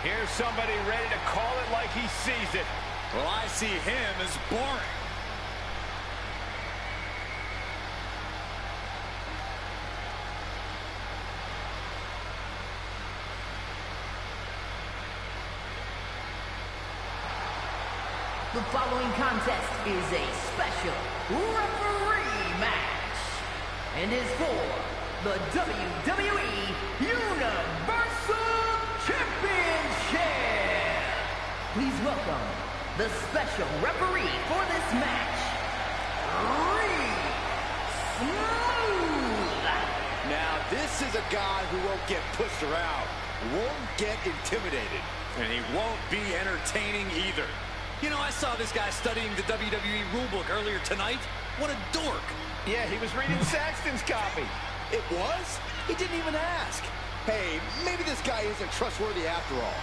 Here's somebody ready to call it like he sees it. Well, I see him as boring. The following contest is a special referee match and is for the WWE Universal Championship. Please welcome the special referee for this match, Smooth. Now, this is a guy who won't get pushed around, won't get intimidated. And he won't be entertaining either. You know, I saw this guy studying the WWE rulebook earlier tonight. What a dork. Yeah, he was reading Saxton's copy. It was? He didn't even ask. Hey, maybe this guy isn't trustworthy after all.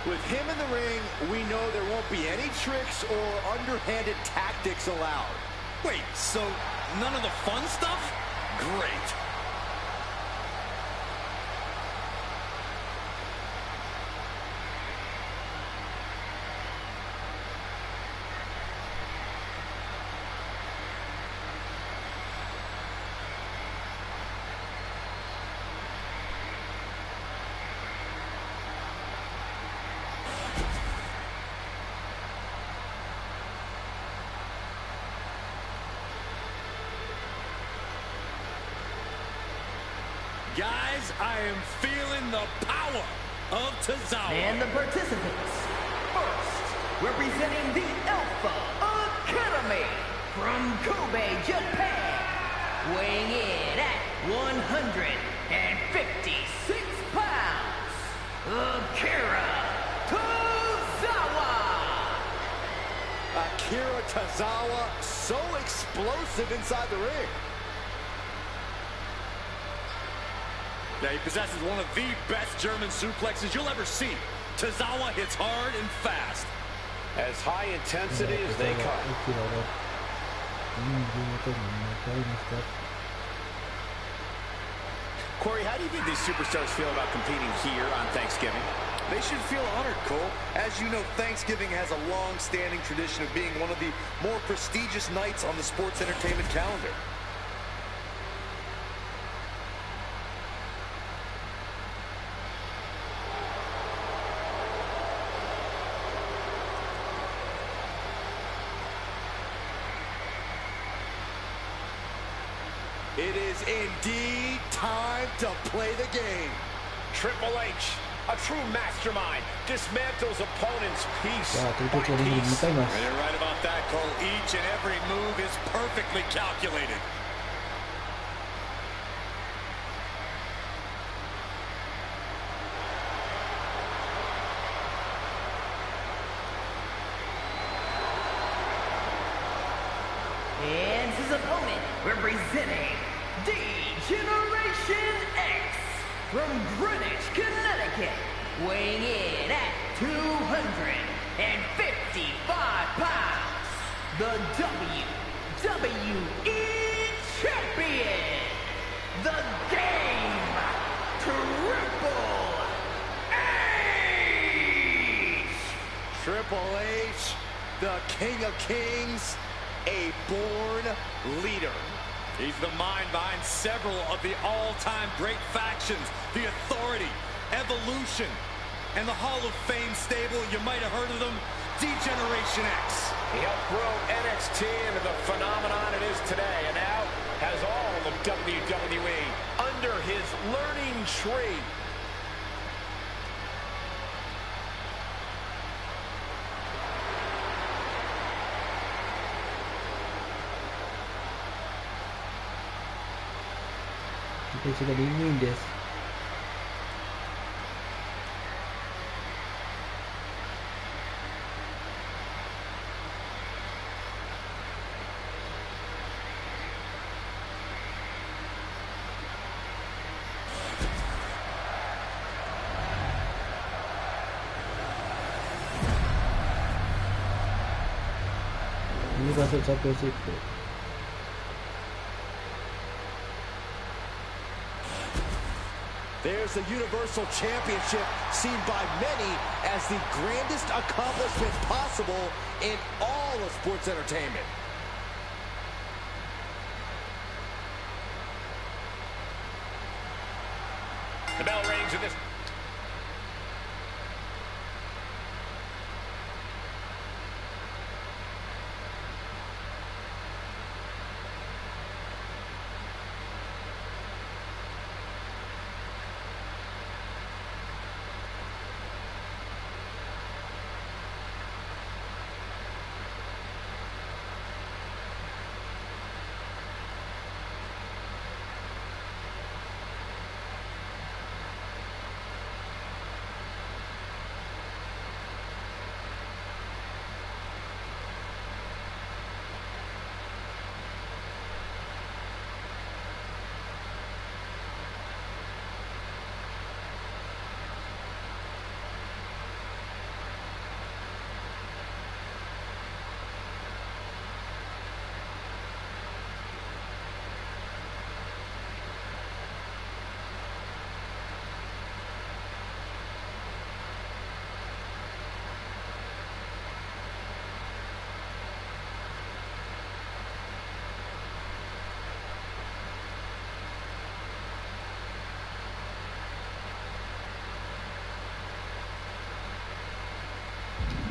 With him in the ring, we know there won't be any tricks or underhanded tactics allowed. Wait, so none of the fun stuff? Great. Guys, I am feeling the power of Tozawa. And the participants. First, representing the Alpha Academy from Kobe, Japan. Weighing in at 156 pounds, Akira Tozawa. Akira Tozawa, so explosive inside the ring. Now, he possesses one of the best German suplexes you'll ever see. Tozawa hits hard and fast. As high intensity as they come. Corey, how do you think these superstars feel about competing here on Thanksgiving? They should feel honored, Cole. As you know, Thanksgiving has a long-standing tradition of being one of the more prestigious nights on the sports entertainment calendar. It is indeed time to play the game. Triple H, a true mastermind, dismantles opponents piece by piece. And you're right about that, Cole. Each and every move is perfectly calculated. And his opponent, representing D-Generation X from Greenwich, Connecticut, weighing in at 255 pounds, the WWE Champion, the Game, Triple H! Triple H, the King of Kings, a born leader. He's the mind behind several of the all-time great factions, the Authority, Evolution, and the Hall of Fame stable. You might have heard of them, D-Generation X. He helped grow NXT into the phenomenon it is today, and now has all of WWE under his learning tree. This. ニバーサルチャンピオンシップ。There's the Universal Championship, seen by many as the grandest accomplishment possible in all of sports entertainment. The bell rings in this.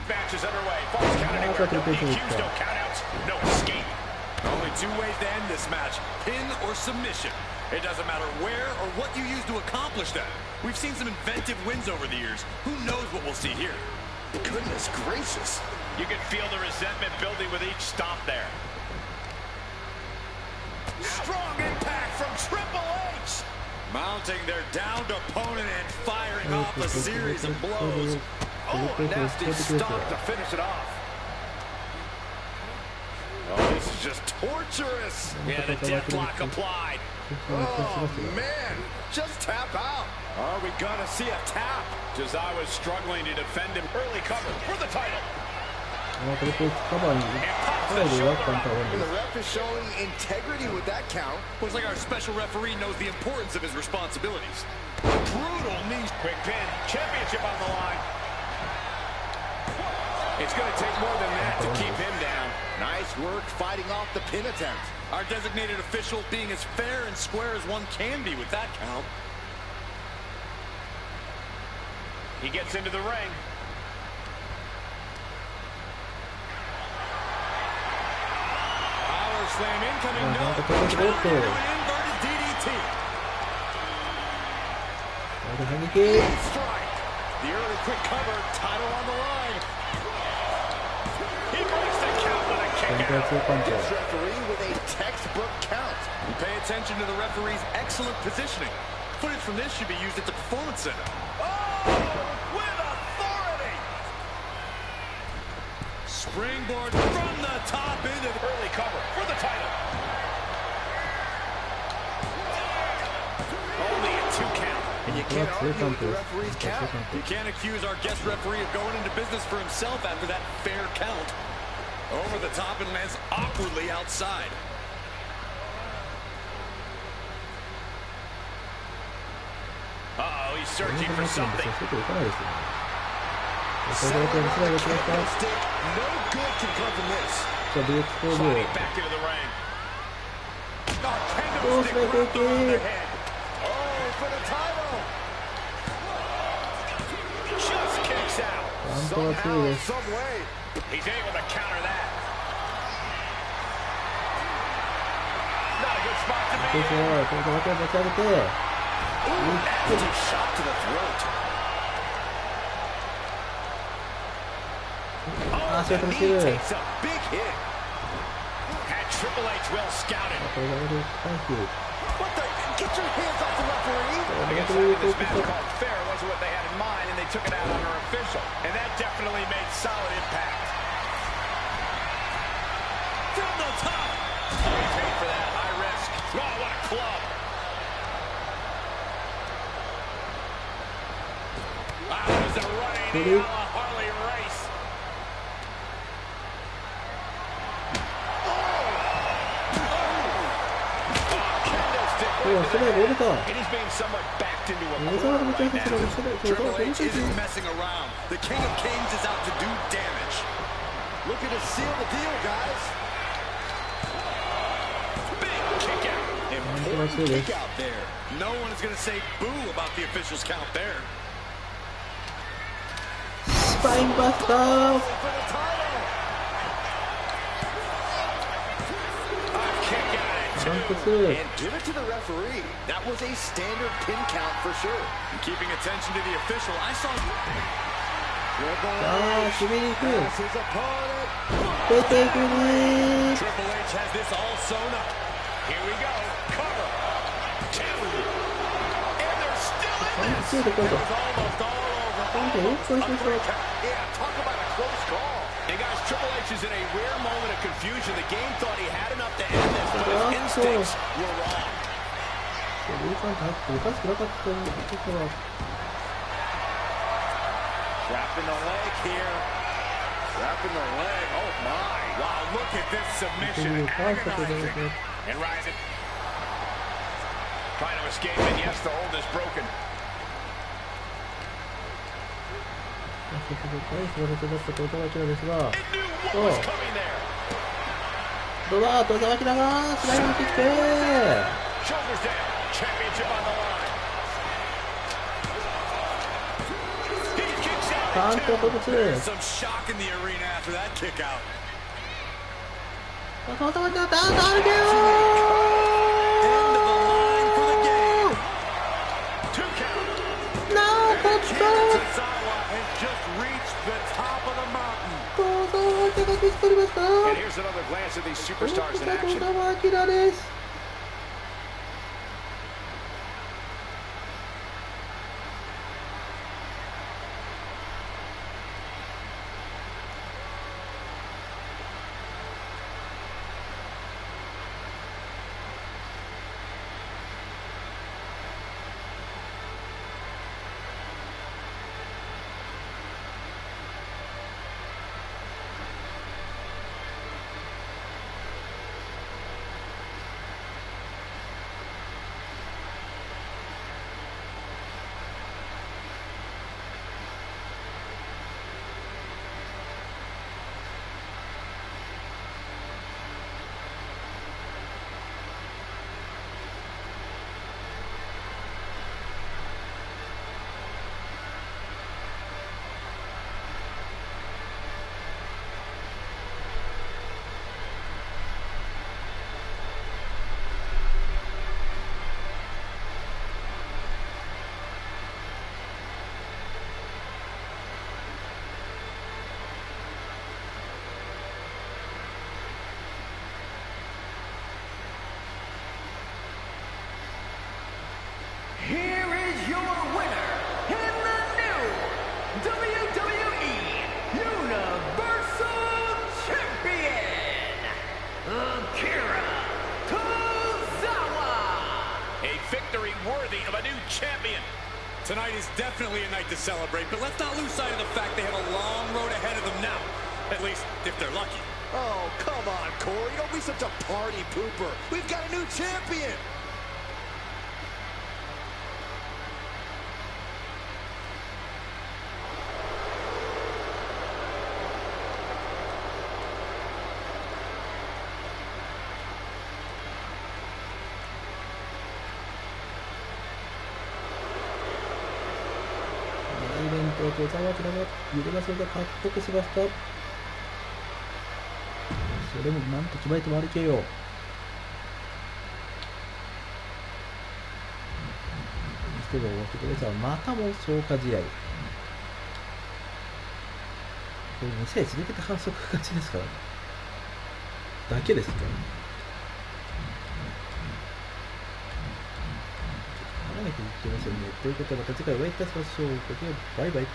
Match is underway. Falls count anywhere. No DQs, no countouts, no escape. Only two ways to end this match: pin or submission. It doesn't matter where or what you use to accomplish that. We've seen some inventive wins over the years. Who knows what we'll see here? Goodness gracious. You can feel the resentment building with each stomp there. Strong impact from Triple H. Mounting their downed opponent and firing off a series of blows. Oh, a nasty stop to finish it off. Oh, this is just torturous. Yeah, the deathlock applied. Oh, man. Just tap out. Are we going to see a tap? Josiah was struggling to defend him. Early cover for the title. And the ref is showing integrity with that count. Looks like our special referee knows the importance of his responsibilities. Brutal knee. Quick pin. Championship on the line. It's going to take more than that to keep him down. Nice work fighting off the pin attempt. Our designated official being as fair and square as one can be with that count. He gets into the ring. Power slam incoming. No. Inverted DDT. Strike. The early quick cover. Title on the line. He breaks the count with a kick out. This referee with a textbook count. Pay attention to the referee's excellent positioning. Footage from this should be used at the Performance Center. Oh, with authority. Springboard from the top into the early cover for the title. Only a 2 count. And you can't argue with the referee's count. You can't accuse our guest referee of going into business for himself after that fair count. Over the top and lands awkwardly outside. Uh-oh, he's searching for something. No good can come from this. Sliding back into the ring. Oh, kendo stick wrapped around their head. Oh, for the title. Just kicks out. Somehow, some way. He's able to counter that. Not a good spot to be in. Ooh, nasty shot to the throat. Oh, the knee takes a big hit. And Triple H will scout it. What the? Get your hands off the referee. I guess having this match called fair wasn't what they had in mind, and they took it out on our official. And that definitely made solid impact. From the top. Oh, he paid for that. High risk. Oh, what a club. Wow, there's a running knee a la Harley Race. でゴールか。 And he's being somewhat backed into a 目覚 corner めちゃう right から now. 後ろで Triple H isn't messing around. The King of Kings is out to do damage. Looking to seal the deal, guys. Big kick out. Important kick out there. No one is going to say boo about the official's count there. スパインバスター。 For the title. Kick out at ダン two. クス。 And give it to the referee. That was a standard pin count for sure. And keeping attention to the official, I saw... ああ、締めに行く。 His opponent. 出てくねー。 Triple H has this all sewn up. Here we go. Cover. Two. And they're still in ダンク this. スでこいと。 Almost all over. なんでよくそうしましょう。 Yeah, talk about a close call. And guys, Triple H is in a rare moment of confusion. The game thought he had enough to end this, but his instincts were wrong. リーさんって入っておかしくなかったんだけど。 Trapped in the leg here. Wrapping the leg. Oh, my. Wow, look at this submission. Agonizing. And rising. Trying to escape it. Yes, the hold is broken. 素晴らしだったと岡脇ですが、 It knew what was coming there. どうだ、戸沢明がスライドしてきて、 Shoulders down. Championship on the line. He kicks out カウン at ト two. フォルツ。 Some shock in the arena after that kick out. 戸沢明がダウンだ、歩けよ End of the line for the game. Two count. ー。なお、こっちだ。 Tozawa has just reached the top of the mountain. 戸沢明が打ち取りました。 And here's another glance at these superstars in 戸 action. 沢明です。Here is your winner in the new WWE Universal Champion, Akira Tozawa. A victory worthy of a new champion. Tonight is definitely a night to celebrate, but let's not lose sight of the fact they have a long road ahead of them now. At least, if they're lucky. Oh, come on, Corey. Don't be such a party pooper. We've got a new champion.イベントを戸沢明がユニバーサルが獲得しました。それもなんと決まりともありけよ。にしてもトレーサーはまたも消化試合。これ2試合続けて反則勝ちですからね。だけですからね。離れていってますよね。ということでまた次回お会いいたしましょう。これでバイバイ。